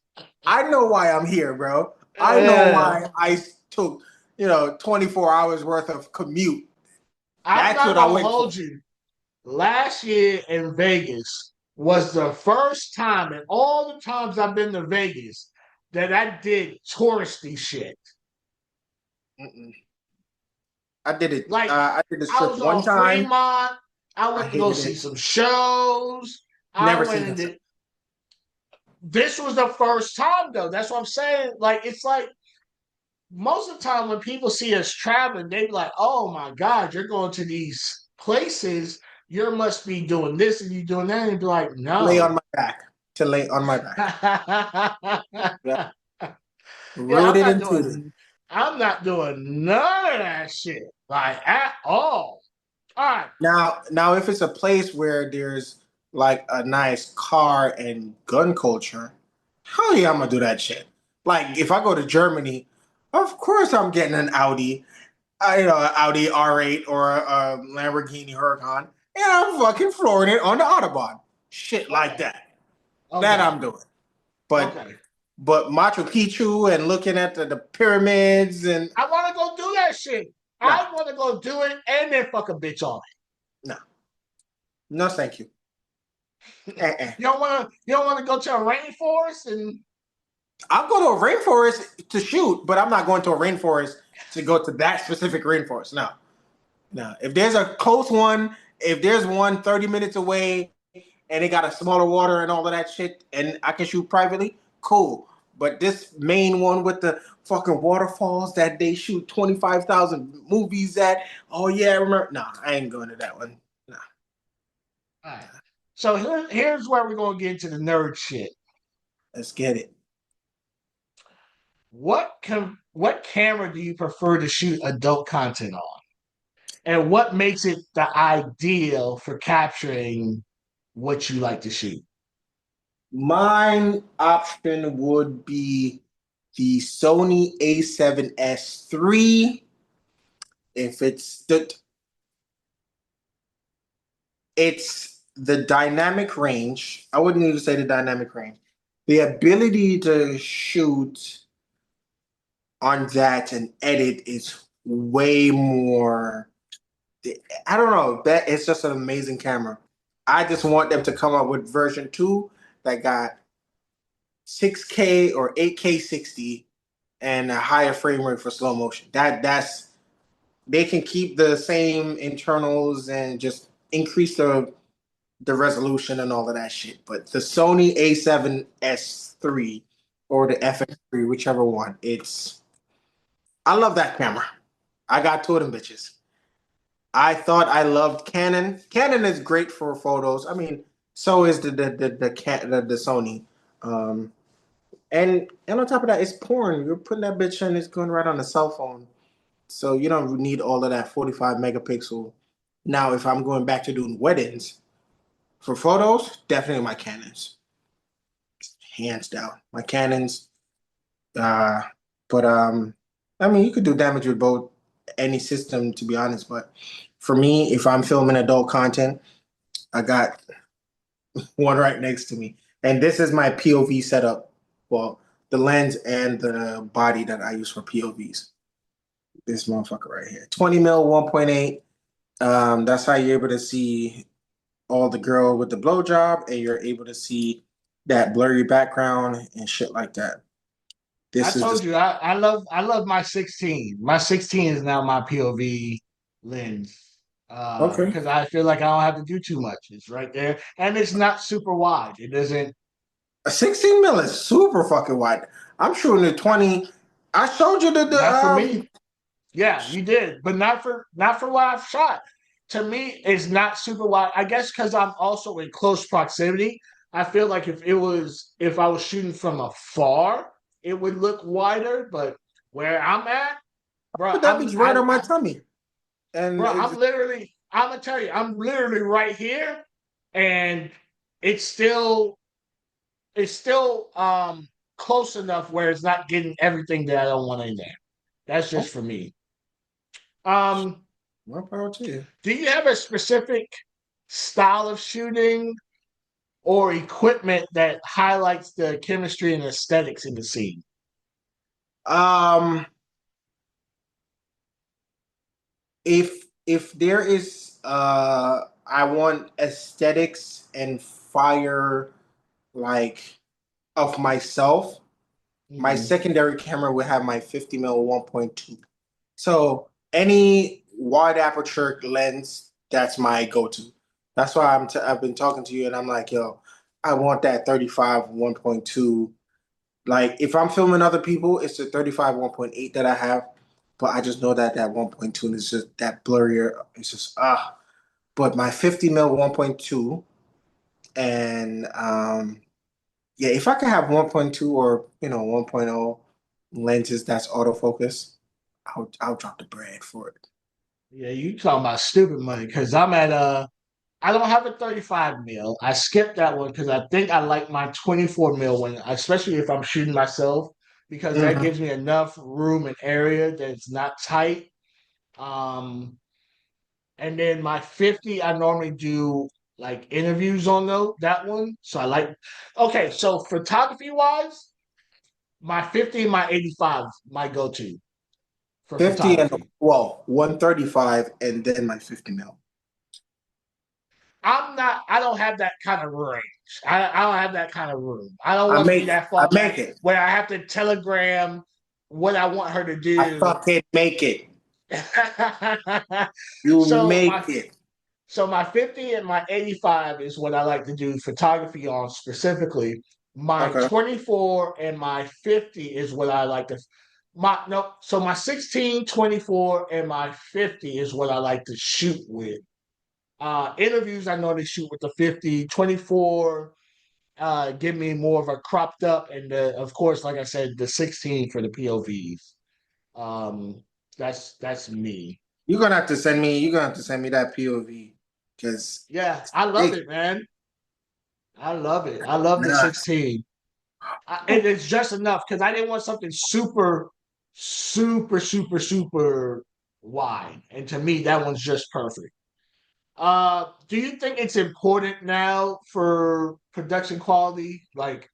I know why I'm here, bro. I know Yeah. why I took, 24 hours worth of commute. I'm That's not what I gonna went for. hold you. Last year in Vegas was the first time in all the times I've been to Vegas that I did touristy shit. Mm-mm. I did it. Like, I did this I trip was one on time. Fremont. I I went to go hated see it. some shows. I Never went seen and it. did. This was the first time though. That's what I'm saying. Like, it's like most of the time when people see us traveling, they be like, "Oh my God, you're going to these places. You must be doing this and you doing that." And be like, Lay on "No." my back. To lay on my back. Yeah. Yeah, I'm Rooted not and tooted. doing. I'm not doing none of that shit, like at all. All right. Now, if it's a place where there's like a nice car and gun culture, hell yeah, I'm gonna do that shit. Like if I go to Germany, of course I'm getting an Audi, an Audi R8 or a Lamborghini Huracan, and I'm fucking flooring it on the Autobahn. Shit like Okay. that. That Okay. I'm doing. But Okay. but Machu Picchu and looking at the pyramids and I want to go do that shit. no, I want to go do it and then fuck a bitch on no, no, thank you. it. Uh-uh. You don't want to. You don't want to go to a rainforest and. I'll go to a rainforest to shoot, but I'm not going to a rainforest to go to that specific rainforest. No, no. If there's a close one, if there's one 30 minutes away and they got a smaller water and all of that shit, and I can shoot privately, cool. But this main one with the fucking waterfalls that they shoot 25,000 movies at, oh yeah, I remember. Nah, I ain't going to that one. Nah, All right. So here's where we're gonna get into the nerd shit. let's get it. What camera do you prefer to shoot adult content on? And what makes it the ideal for capturing what you like to shoot? Mine option would be the Sony A7S III. If it's the dynamic range. I wouldn't even say the dynamic range. The ability to shoot on that and edit is way more. I don't know. That it's just an amazing camera. I just want them to come up with version 2 that got 6K or 8K 60 and a higher frame rate for slow motion. That's they can keep the same internals and just increase the resolution and all of that shit. But the Sony A7S III or the FX3, whichever one, I love that camera. I got two of them bitches. I thought I loved Canon. Canon is great for photos. I mean, so is the Sony. And on top of that, it's porn. You're putting that bitch in, it's going right on the cell phone. So you don't need all of that 45 megapixel. Now, if I'm going back to doing weddings for photos, definitely my Canons, hands down, my Canons. Uh, but I mean, you could do damage with both any system, to be honest. But for me, if I'm filming adult content, I got one right next to me, and this is my POV setup. Well, the lens and the body that I use for POVs. This motherfucker right here, 20 mil, 1.8. That's how you're able to see all the girl with the blowjob, and you're able to see that blurry background and shit like that. I This is told the you I love my 16. My 16 is now my POV lens. okay. Because I feel like I don't have to do too much. It's right there. And it's not super wide. It doesn't A 16 mil is super fucking wide. I'm shooting a 20. I showed you not for me. Yeah, you did, but not for what I've shot. To me, it's not super wide. I guess because I'm also in close proximity. I feel like if I was shooting from afar, it would look wider. But where I'm at, bro, put that bitch right on my tummy. And bro, I'm gonna tell you, I'm literally right here, and it's still it's still close enough where it's not getting everything that I don't want in there. That's oh, just for me. Um, more power to you. do you have a specific style of shooting or equipment that highlights the chemistry and aesthetics in the scene? Um, if there is I want aesthetics and fire like of myself, my Mhm. secondary camera would have my 50 mil 1.2. So any wide aperture lens, that's my go-to. That's why I've been talking to you and I'm like, yo, I want that 35 1.2. Like if I'm filming other people, it's the 35 1.8 that I have. But I just know that that 1.2 is just that blurrier. It's just But my 50 mil 1.2 and yeah, if I could have 1.2 or 1.0 lenses that's autofocus, I'll drop the bread for it. Yeah, you talking about stupid money because I'm at I don't have a 35 mil. I skipped that one because I think I like my 24 mil one, especially if I'm shooting myself, because that Hmm. gives me enough room and area that's not tight. Um, and then my 50, I normally do like interviews on that one. So I like, okay, so photography wise, my 50 and my 85, my go to for 50 and photography. well, 135 and then my 50 mil. I don't have that kind of range. I don't have that kind of room. I don't I want to be make that I far make back it. where I have to telegram what I want her to I do. fucking make it. You so make my it. so my 50 and my 85 is what I like to do photography on specifically. My Okay. 24 and my 50 is what I like to my no so my 16, 24, and my 50 is what I like to shoot with. Interviews, I normally shoot with the 50, 24, give me more of a cropped up, and of course, like I said, the 16 for the POVs. Um, that's me. You're gonna have to send me that POV because Yeah, I love it it, man. I love it. I love the nuts. 16. And it's just enough because I didn't want something super, super, super, super wide. And to me, that one's just perfect. Do you think it's important now for production quality? Like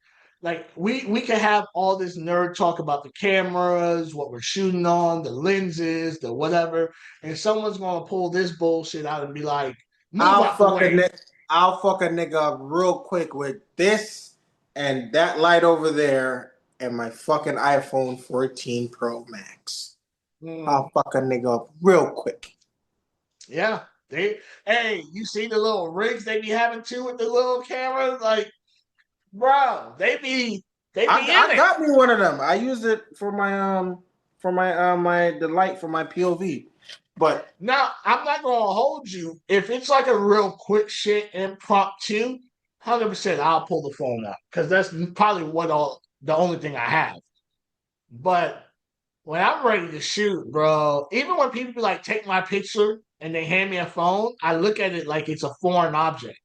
we can have all this nerd talk about the cameras, what we're shooting on, the lenses, the whatever, and someone's gonna pull this bullshit out and be like, "Move I'll out the fuck a way." nigga. I'll fuck a nigga up real quick with this and that light over there and my fucking iPhone 14 Pro Max. Mm, I'll fuck a nigga up real quick. yeah, hey, you see the little rigs they be having too with the little cameras, like, bro, they be in I it. got me one of them. I use it for my the light for my POV. But Now, I'm not gonna hold you. If it's like a real quick shit impromptu, 100% I'll pull the phone out because that's probably the only thing I have. But when I'm ready to shoot, bro, even when people be like, take my picture and they hand me a phone, I look at it like it's a foreign object.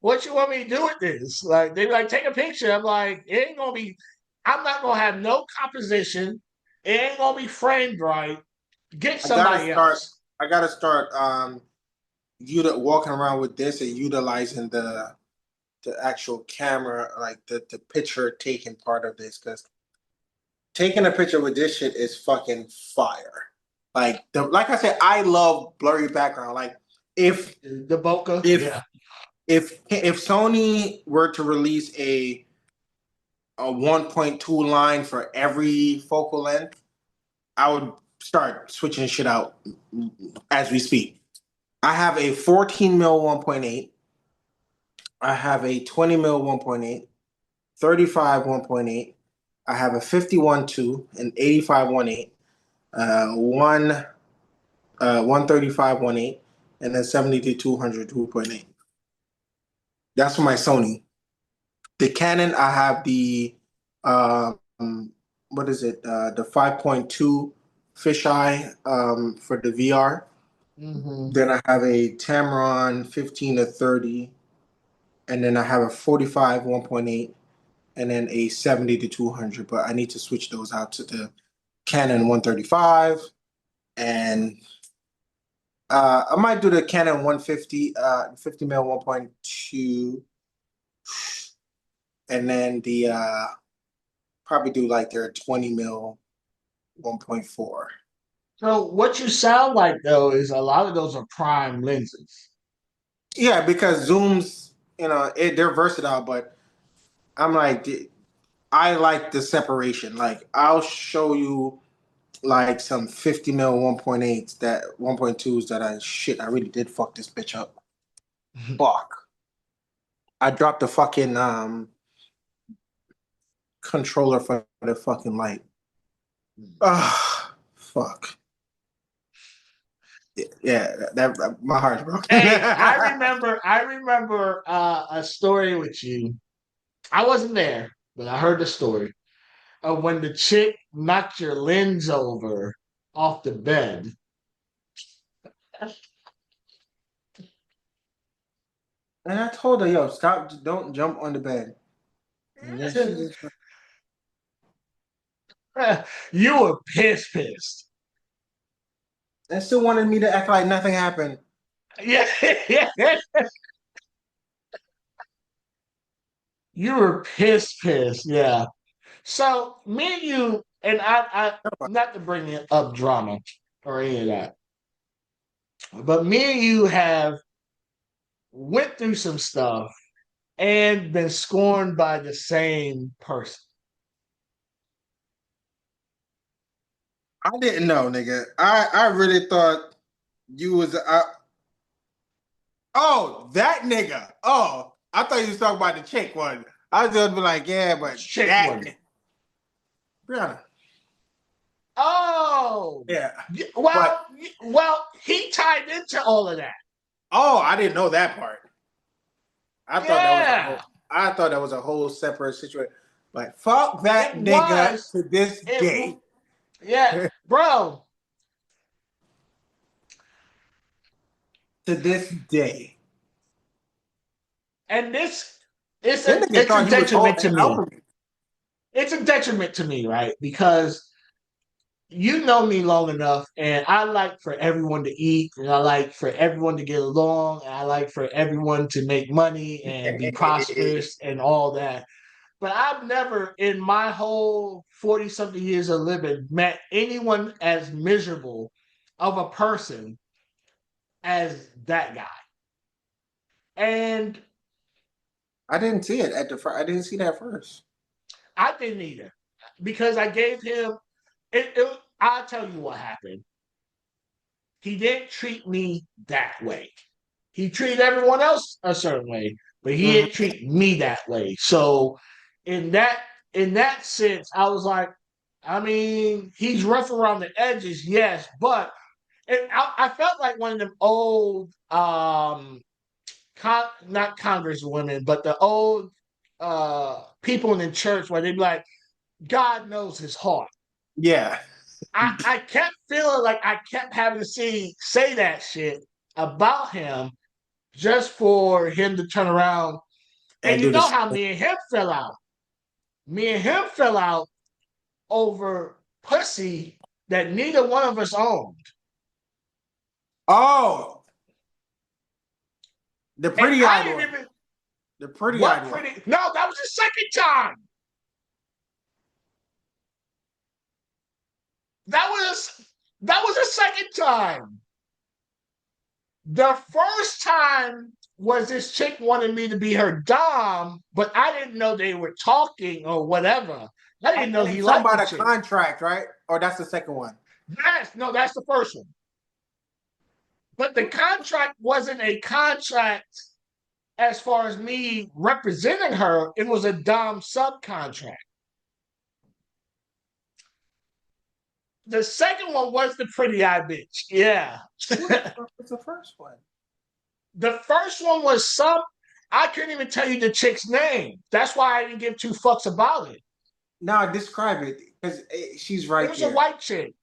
What you want me to do with this? Like they be like, take a picture. I'm like, it ain't gonna be. I'm not gonna have no composition. It ain't gonna be framed right. Get I gotta somebody start. else. I gotta start. Walking around with this and utilizing the actual camera, like the picture taking part of this, because taking a picture with this shit is fucking fire. Like I said, I love blurry background. Like if The bokeh, if yeah. if Sony were to release a 1.2 line for every focal length, I would start switching shit out as we speak. I have a 14 mil 1.8. I have a 20 mil 1.8, 35 1.8. I have a 51 2, an 85 1.8, one 135 1.8, and then 70 to 200 2.8. That's for my Sony. The Canon, I have the um, what is it? The 5.2 fisheye for the VR. Hmm. Then I have a Tamron 15 to 30, and then I have a 45 1.8, and then a 70 to 200. But I need to switch those out to the Canon 135, and I might do the Canon 150, 50 mil 1.2, and then the probably do like their 20 mil 1.4. So what you sound like though is a lot of those are prime lenses. Yeah, because zooms, they're versatile, but I'm like, I like the separation. Like, I'll show you like some 50 mil 1.8s that 1.2s that I really did fuck this bitch up. Fuck. I dropped the fucking controller for the fucking light. Ah, fuck. Yeah, that my heart's broken. Hey, I remember a story with you. I wasn't there, but I heard the story of when the chick knocked your lens over off the bed. And I told her, yo, stop, don't jump on the bed. And then she just You were pissed. and still wanted me to act like nothing happened. Yeah, yeah. You were pissed. Yeah. So me and you, and I not to bring it up drama or any of that, but me and you have went through some stuff and been scorned by the same person. I didn't know, nigga. I really thought you was oh, that nigga. Oh, I thought you was talking about the chick one. I was just be like, yeah, but Which chick that was it? Brianna. Oh, Yeah. But well, he tied into all of that. oh, I didn't know that part. I thought that was a Yeah, whole I thought that was a whole separate situation. Like fuck that it nigga was. to this It day. yeah, bro. To this day. And this it's That a nigga it's a thought he was detriment to me. helping me. It's a detriment to me, right? Because you know me long enough, and I like for everyone to eat, and I like for everyone to get along, and I like for everyone to make money and be prosperous and all that. But I've never, in my whole 40 something years of living, met anyone as miserable of a person as that guy. And I didn't see it at the first. I didn't see that first. I didn't either because I gave him, I'll tell you what happened. He didn't treat me that way. He treated everyone else a certain way, but he didn't Mhm. treat me that way. So in that in that sense, I was like, I mean, he's rough around the edges, yes, but I felt like one of them old not congresswomen, but the old people in the church where they'd be like, God knows his heart. Yeah, I kept feeling like I kept having to say that shit about him just for him to turn around. And and you do know this. how me and him fell out. Me and him fell out over pussy that neither one of us owned. Oh, the And pretty I eyed didn't one. even The pretty what eyed one. pretty no, that was the second time. That was that was the second time. The first time was this chick wanted me to be her dom, but I didn't know they were talking or whatever. I didn't know And he it's something liked the about a chick. contract, right? Or that's the second one. No, that's the first one. But the contract wasn't a contract as far as me representing her. It was a dom subcontract. The second one was the pretty eye bitch. Yeah. Who the fuck was the first one? The first one was I couldn't even tell you the chick's name. That's why I didn't give two fucks about it. Now describe it because she's It right was a there. white chick.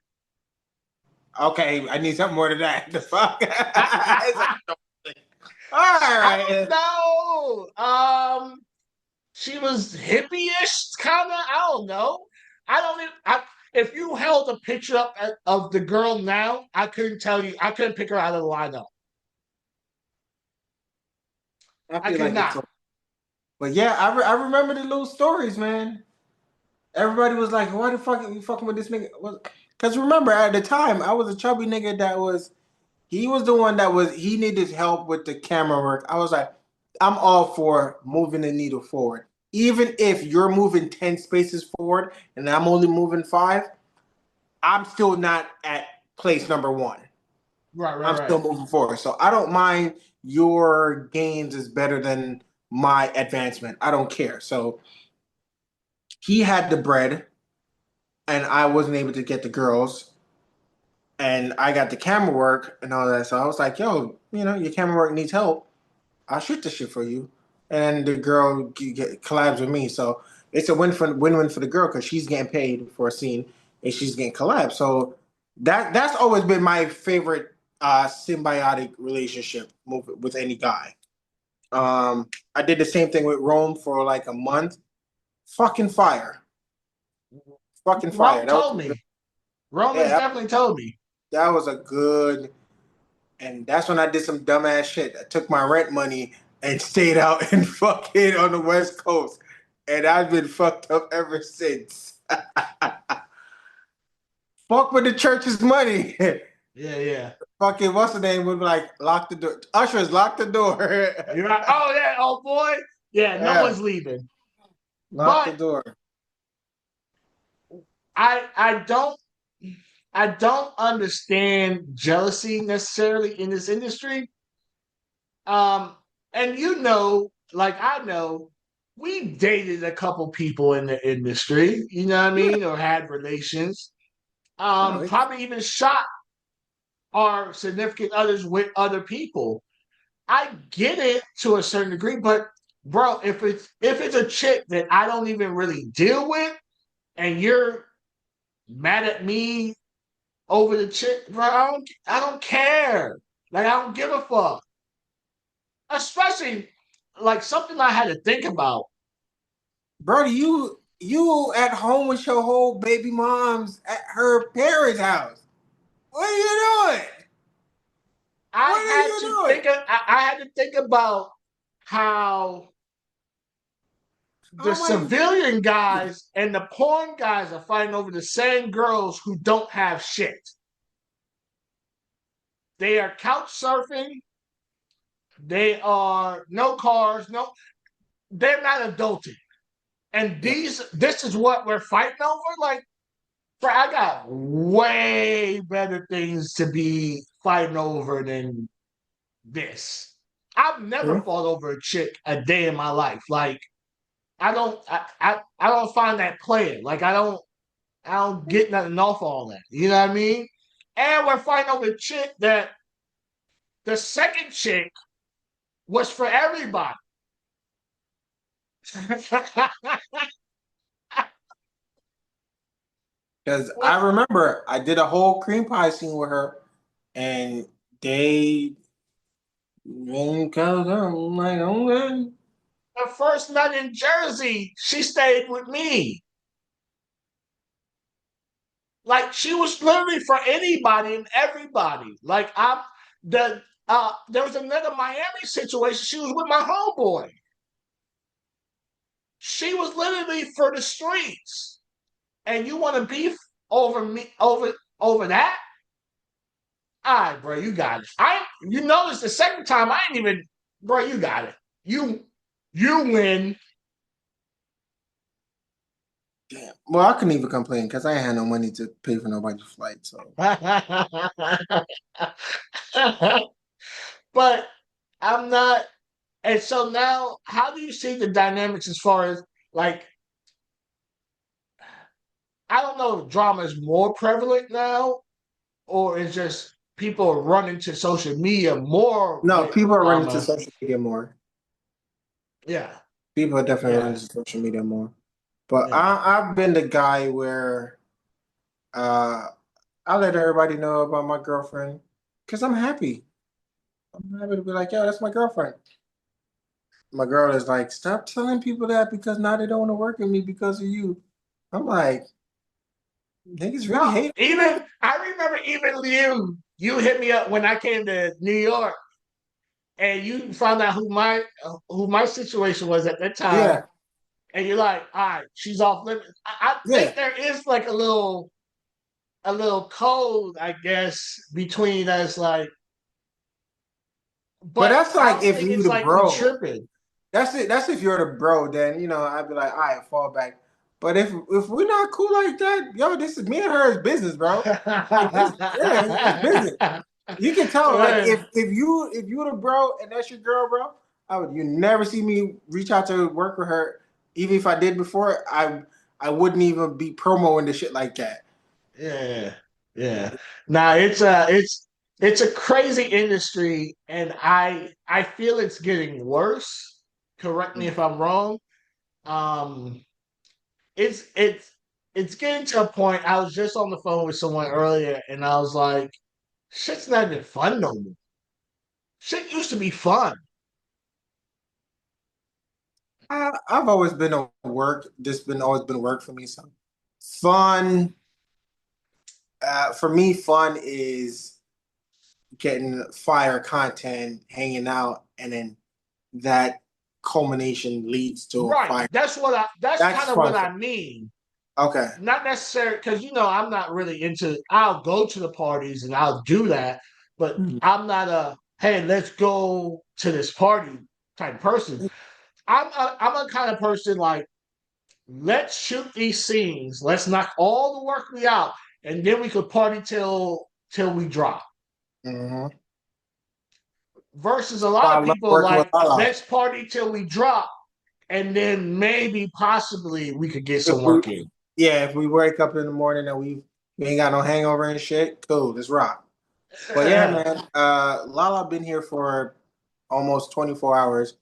Okay, I need something more than that. The fuck? It's I like, all don't right. know. She was hippie-ish, kind of. I don't know. I don't even. If you held a picture up of the girl now, I couldn't tell you. I couldn't pick her out of the lineup. I I feel could like it's not. so. But yeah, I remember the little stories, man. Everybody was like, "Why the fuck are you fucking with this nigga?" Because remember, at the time, I was a chubby nigga that was. He was the one that was. He needed help with the camera work. I was like, I'm all for moving the needle forward, even if you're moving 10 spaces forward and I'm only moving 5. I'm still not at place number 1. Right, right, I'm right. still moving forward. So I don't mind your gains is better than my advancement. I don't care. So he had the bread and I wasn't able to get the girls and I got the camera work and all that. So I was like, yo, your camera work needs help. I'll shoot the shit for you. And the girl collabs with me. So it's a win-win for the girl because she's getting paid for a scene and she's getting collabed. So that's always been my favorite symbiotic relationship with any guy. I did the same thing with Rome for like a month. Fucking fire. Fucking fire. Rome told me. Rome has Yeah, definitely told me. that was a good. And that's when I did some dumbass shit. I took my rent money and stayed out and fucking on the West Coast. And I've been fucked up ever since. Fuck with the church's money. Yeah, yeah. Fucking what's the name would be like lock the door. Ushers, lock the door. You're right. Oh yeah. Oh boy. Yeah. No Yeah, one's leaving. lock the But door. I I don't I don't understand jealousy necessarily in this industry. Um, and like I know, we dated a couple people in the industry, you know what I Yeah, mean, or had relations. no, Probably even shot our significant others with other people. I get it to a certain degree, but bro, if it's a chick that I don't even really deal with, and you're mad at me over the chick, bro, I don't care. Like I don't give a fuck. Especially like something I had to think about. Brody, you at home with your whole baby mom's at her parents' house. What are you doing? I What are had you to doing? think. I had to think about how the Oh my civilian guys and the porn guys are fighting over the same girls who don't have shit. They are couch surfing. They are no cars. No, they're not adulting. And yeah. this is what we're fighting over. Like, I got way better things to be fighting over than this. I've never Hmm? fought over a chick a day in my life. Like, I don't find that playing. Like, I don't get nothing off all that. You know what I mean? And we're fighting over a chick that the second chick was for everybody. Because I What remember I did a whole cream pie scene with her, and they cause I'm like, okay. the first night in Jersey, she stayed with me. Like she was literally for anybody and everybody. Like I'm there was another Miami situation. She was with my homeboy. She was literally for the streets. And you want to beef over me over that? All right, bro, you got it. You notice the second time I ain't even bro, you got it. You win. Damn. Well, I couldn't even complain because I ain't had no money to pay for nobody's flight. So But I'm not. And so now, how do you see the dynamics as far as like, I don't know if drama is more prevalent now or it's just people running to social media more no, with people are running to drama. social media more. Yeah, People are definitely running yeah, to social media more. But yeah. I've been the guy where uh I let everybody know about my girlfriend because I'm happy. I'm happy to be like, yo, that's my girlfriend. My girl is like, stop telling people that because now they don't want to work with me because of you. I'm like, niggas really No, hate me. even I remember even you hit me up when I came to New York and you found out who my situation was at that time, Yeah, and you're like, all right, she's off limits. I yeah. think there is like a little code, I guess, between us, like, But but that's I like don't if think you it's the like we bro. tripping. That's it. That's if you're the bro, then I'd be like, all right, fall back. But if we're not cool like that, yo, this is me and her is business, bro. Like this, yeah, it's business. You can tell, like if you the bro and that's your girl, bro, you never see me reach out to work with her. Even if I did before, I wouldn't even be promoing the shit like that. Yeah, yeah. Now it's a crazy industry, and I feel it's getting worse. Correct me if I'm wrong. Um, it's it's it's getting to a point. I was just on the phone with someone earlier, and I was like, "Shit's not even fun no more. Shit used to be fun." I've always been a work. This been always been work for me. So fun. For me, fun is getting fire content, hanging out, and then that culmination leads to a Right. fire. That's That's kind of what fun for I mean. me. Okay. Not necessarily because I'm not really into. I'll go to the parties and I'll do that, but Mhm. I'm not a hey, let's go to this party type person. I'm a kind of person like let's shoot these scenes, let's knock all the work we out, and then we could party till we drop. Mhm. Versus a lot I of love people working with like Lala. let's party till we drop, and then maybe possibly we could get If some we, work in. yeah, if we wake up in the morning and we ain't got no hangover and shit, cool, let's rock. But yeah, man, Lala been here for almost 24 hours,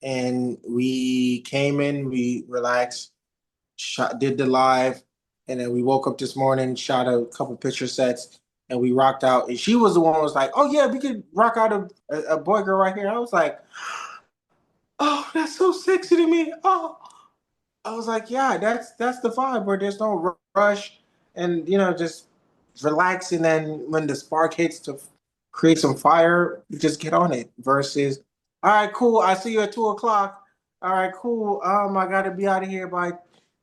and we came in, we relaxed, did the live, and then we woke up this morning, shot a couple picture sets, and we rocked out. And she was the one who was like, "Oh yeah, we could rock out a boy girl right here." I was like, oh, that's so sexy to me. Oh, I was like, yeah, that's the vibe where there's no rush and just relax. And then when the spark hits to create some fire, you just get on it. Versus, all right, cool. I see you at 2 o'clock. All right, cool. I gotta be out of here by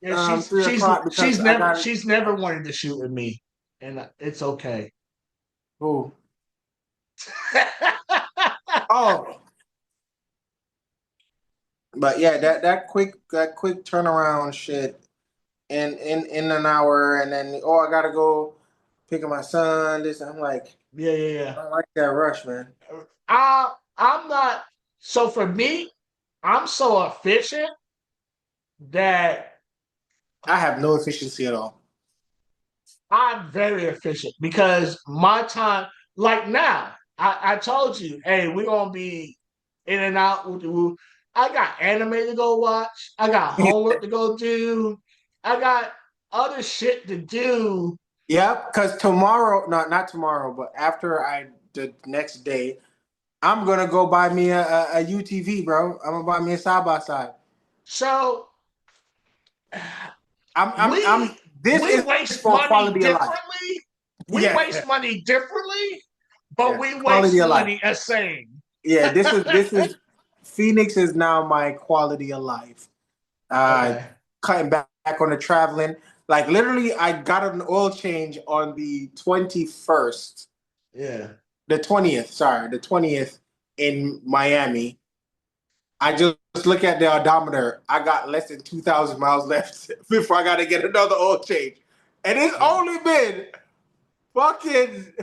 Yeah, 3 o'clock because I got she's never wanted to shoot with me, and it's okay. oh oh. But yeah, that quick turnaround shit in an hour, and then I gotta go pick up my son. This I'm like, Yeah, yeah, yeah. I don't like that rush, man. I'm not. So for me, I'm so efficient that I have no efficiency at all. I'm very efficient because my time, like now, I told you, hey, we're gonna be in and out. I got anime to go watch. I got homework to go do. I got other shit to do. Yep, because tomorrow, not tomorrow, but after the next day, I'm gonna go buy me a UTV, bro. I'm gonna buy me a side by side. So I'm. we This we is waste for money quality of life. differently. We Yeah, waste money differently, but yeah, we quality waste of life. money the same. Yeah, this is Phoenix is now my quality of life. Uh, Okay. Cutting back on the traveling. Like literally, I got an oil change on the 21st, Yeah. the 20th. Sorry, the 20th in Miami. I just look at the odometer. I got less than 2,000 miles left before I got to get another oil change, and it's Yeah. only been fucking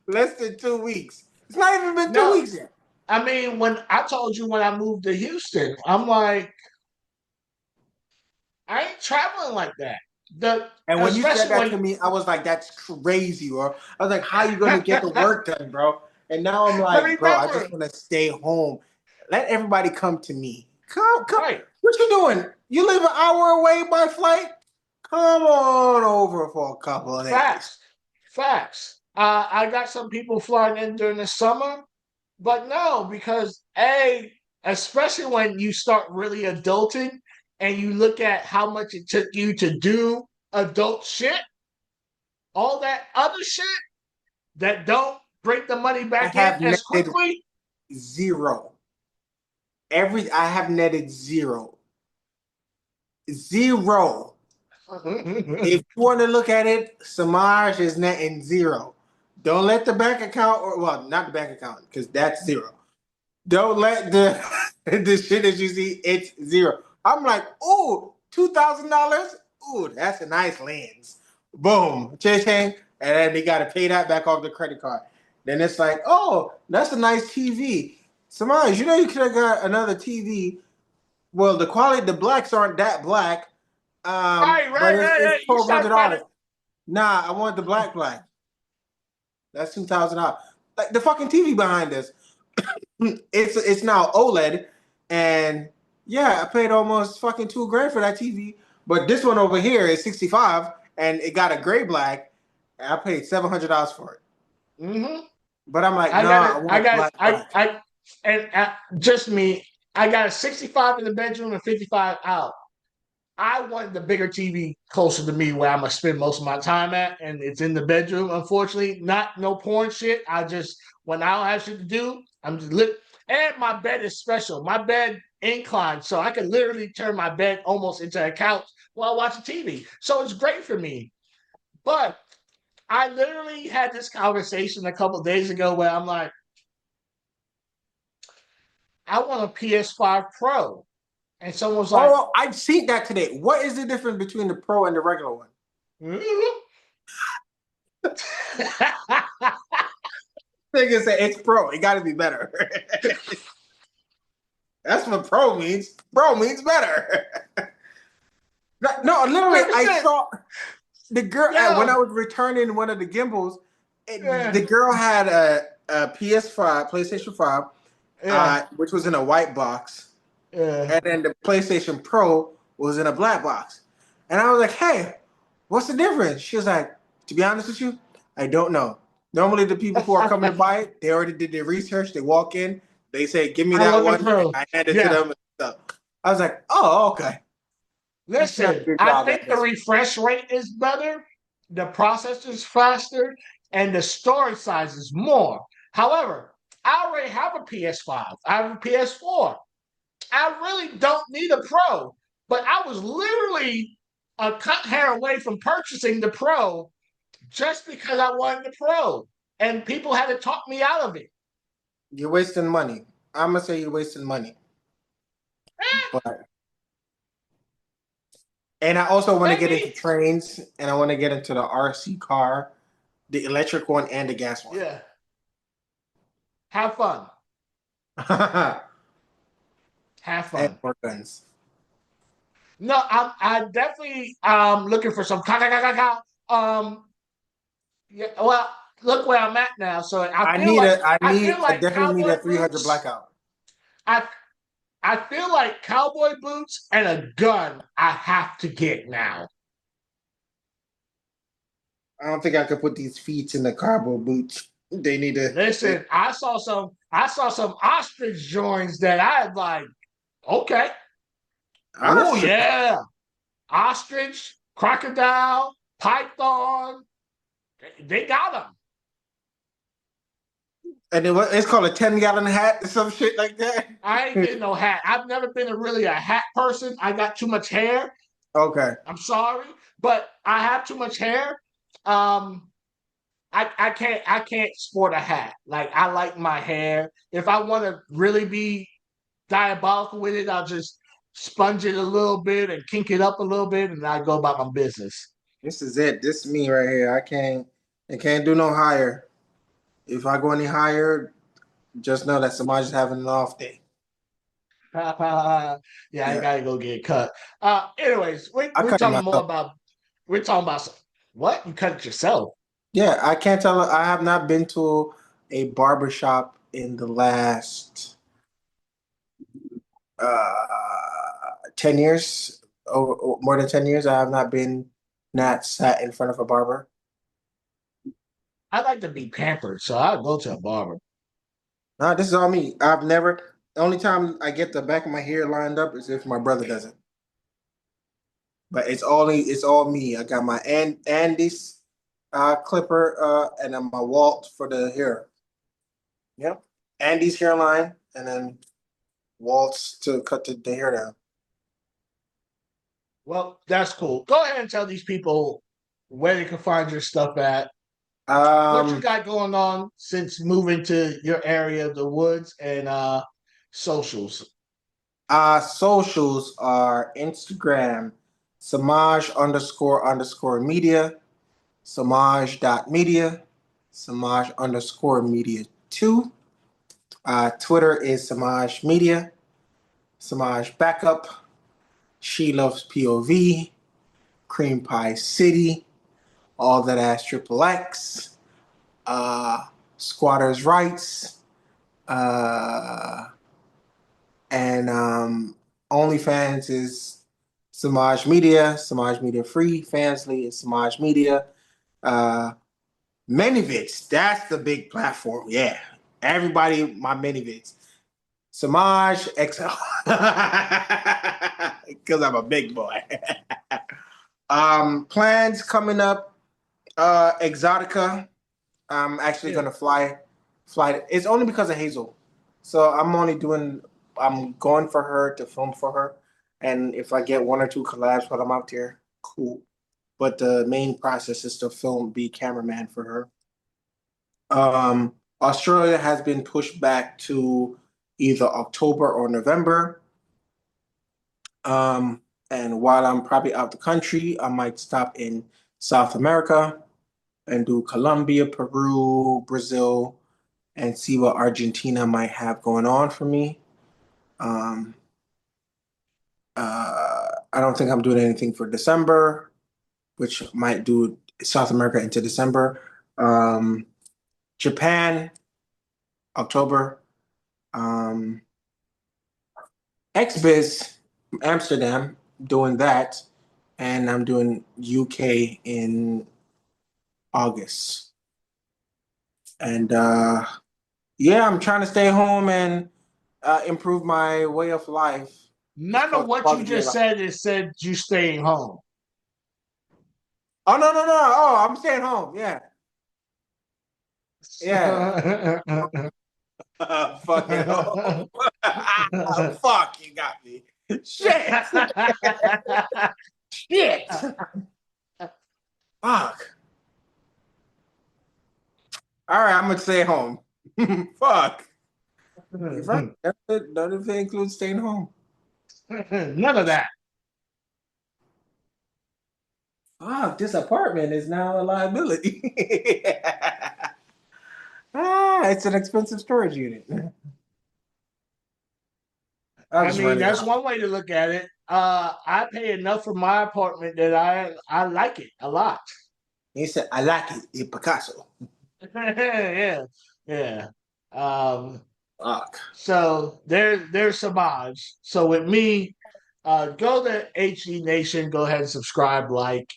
less than 2 weeks. It's not even been two No, weeks yet. I mean, when I told you when I moved to Houston, I'm like, I ain't traveling like that. The And when you said especially that to when me, I was like, "That's crazy," bro. I was like, "How you gonna get the work done, bro?" And now I'm but like, "Bro, I remember, just want to stay home. Let everybody come to me. Come, come. right? What you doing? You live an hour away by flight? Come on over for a couple of days." Facts, facts. I got some people flying in during the summer, but no, because especially when you start really adulting and you look at how much it took you to do adult shit, all that other shit that don't bring the money I back in have as netted quickly. zero. I have netted zero. Zero. If you want to look at it, Semaj is netting zero. Don't let the bank account, or well, not the bank account, because that's zero. Don't let the the shit that you see, it's zero. I'm like, oh, $2,000. Ooh, that's a nice lens. Boom, ching, and then they got to pay that back off the credit card. Then it's like, oh, that's a nice TV. Samaj, you could have got another TV. Well, the quality, the blacks aren't that black, Right, but right, it's right, it's right. You twelve start hundred trying to. dollars. Nah, I want the black. That's $2,000. Like the fucking TV behind us. It's now OLED, and yeah, I paid almost fucking 2 grand for that TV. But this one over here is 65, and it got a gray black. And I paid $700 for it. Hmm. But I'm like, I no, got I it. I want got black. and just me. I got a 65 in the bedroom and 55 out. I wanted the bigger TV closer to me where I'm gonna spend most of my time at, and it's in the bedroom. Unfortunately, not no porn shit. I just when I don't have shit to do, I'm just lit. And my bed is special. My bed inclined, so I can literally turn my bed almost into a couch while watching TV. So it's great for me. But I literally had this conversation a couple days ago where I'm like, I want a PS5 Pro, and someone's like, Oh, I've seen that today. What is the difference between the Pro and the regular one? "Mm." Nigga say it's Pro. It got to be better. That's what Pro means. Pro means better. No, literally, I 100%. saw the girl when I Yo, was returning one of the gimbals. yeah, The girl had a PS5, PlayStation 5, yeah, which was in a white box, yeah. and then the PlayStation Pro was in a black box. And I was like, "Hey, what's the difference?" She was like, "To be honest with you, I don't know. Normally, the people who are coming to buy it, they already did their research. They walk in, they say, 'Give me I that want the one,' and Pro. I hand it to Yeah, them." I was like, oh, okay. He's done a Listen, good I job think at the this. refresh rate is better, the process is faster, and the storage size is more. However, I already have a PS5. I have a PS4. I really don't need a Pro, but I was literally a cut hair away from purchasing the Pro just because I wanted the Pro, and people had to talk me out of it. You're wasting money. I'm gonna say you're wasting money. But and I also want to get into Maybe, trains, and I want to get into the RC car, the electric one and the gas one. yeah. Have fun. And Have fun. more guns. No, I definitely looking for some yeah, well, look where I'm at now. So I feel I like definitely need cowboy a 300 boots. blackout. I I feel like cowboy boots and a gun I have to get now. I don't think I could put these feet in the cardboard boots. They need to. Listen, I saw some ostrich joints that I had like, okay. Oh Ostrich. yeah. Ostrich, crocodile, python. They got them. And it's called a 10-gallon hat or some shit like that. I ain't getting no hat. I've never been really a hat person. I got too much hair. Okay. I'm sorry, but I have too much hair. Um, I can't sport a hat. Like I like my hair. If I want to really be diabolical with it, I'll just sponge it a little bit and kink it up a little bit, and I go about my business. This is it. This is me right here. I can't do no higher. If I go any higher, just know that Semaj is having an off day. Yeah, I Yeah. gotta go get cut. Anyways, I we're cut it talking more myself. about we're talking about what you cut it yourself. Yeah, I can't tell. I have not been to a barber shop in the last 10 years, more than 10 years. I have not been not sat in front of a barber. I like to be pampered, so I go to a barber. No, this is all me. I've never, the only time I get the back of my hair lined up is if my brother does it. But it's all me. I got my Andy's clipper and then my Walt for the hair. Yep. Andy's hairline and then Walt's to cut the hair down. Well, that's cool. Go ahead and tell these people where they can find your stuff at. What you Um, got going on since moving to your area, the woods, and socials. Socials are Instagram, Samaj__media, Samaj.media, Samaj_media 2. Twitter is Samaj Media, Samaj Backup, She Loves POV, Cream Pie City, All That Ass Triple X, Squatters' Rights, uh, and OnlyFans is Samaj Media Free, Fansly is Samaj Media. Uh, Manyvids, that's the big platform. Yeah, everybody, my Manyvids. Semaj XL. Because I'm a big boy. Plans coming up. Exotica. I'm actually Yeah. gonna fly. It's only because of Hazel. So I'm going for her to film for her. And if I get one or two collabs while I'm out there, cool. But the main process is to be cameraman for her. Australia has been pushed back to either October or November. Um, and while I'm probably out the country, I might stop in South America and do Colombia, Peru, Brazil, and see what Argentina might have going on for me. Um, I don't think I'm doing anything for December, which might do South America into December. Japan, October. Um, XBiz, Amsterdam, doing that, and I'm doing UK in August. And yeah, I'm trying to stay home and improve my way of life. It's None of called what you quality of just life. said is said you staying home. Oh no no no! Oh, I'm staying home. Yeah, yeah. Fucking home. Fuck, you got me. Shit. Shit. Fuck. All right, I'm gonna stay home. Fuck. You're right. That if it includes staying home. None of that. Fuck, this apartment is now a liability. It's an expensive storage unit. I'll I just mean, rent it that's out. one way to look at it. I pay enough for my apartment that I like it a lot. He said, I like it in Picasso. Yeah, yeah. Um, Fuck. so there's Semaj. So with me, go to HD Nation. Go ahead and subscribe, like,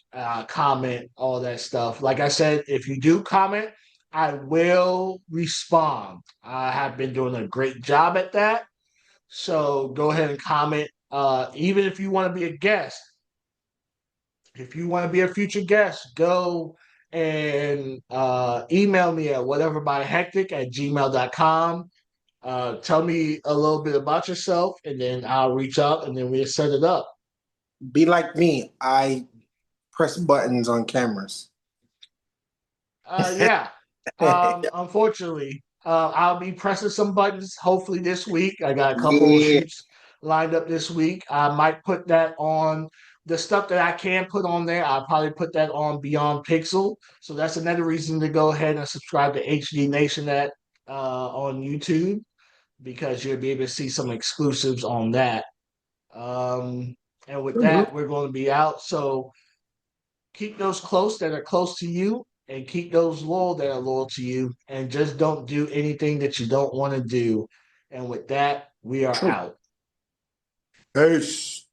comment, all that stuff. Like I said, if you do comment, I will respond. I have been doing a great job at that. So go ahead and comment. Even if you want to be a guest, if you want to be a future guest, go and email me at whateverbyhectic@gmail.com. Tell me a little bit about yourself, and then I'll reach out and then we'll set it up. Be like me. I press buttons on cameras. Yeah. Unfortunately, I'll be pressing some buttons hopefully this week. I got a couple of Yeah. shoots lined up this week. I might put that on the stuff that I can put on there. I'll probably put that on Beyond Pixel. So that's another reason to go ahead and subscribe to HD Nation on YouTube because you'll be able to see some exclusives on that. Um, and with that, we're going to be out. So keep those close that are close to you and keep those loyal that are loyal to you and just don't do anything that you don't want to do. And with that, we are True. out. Peace.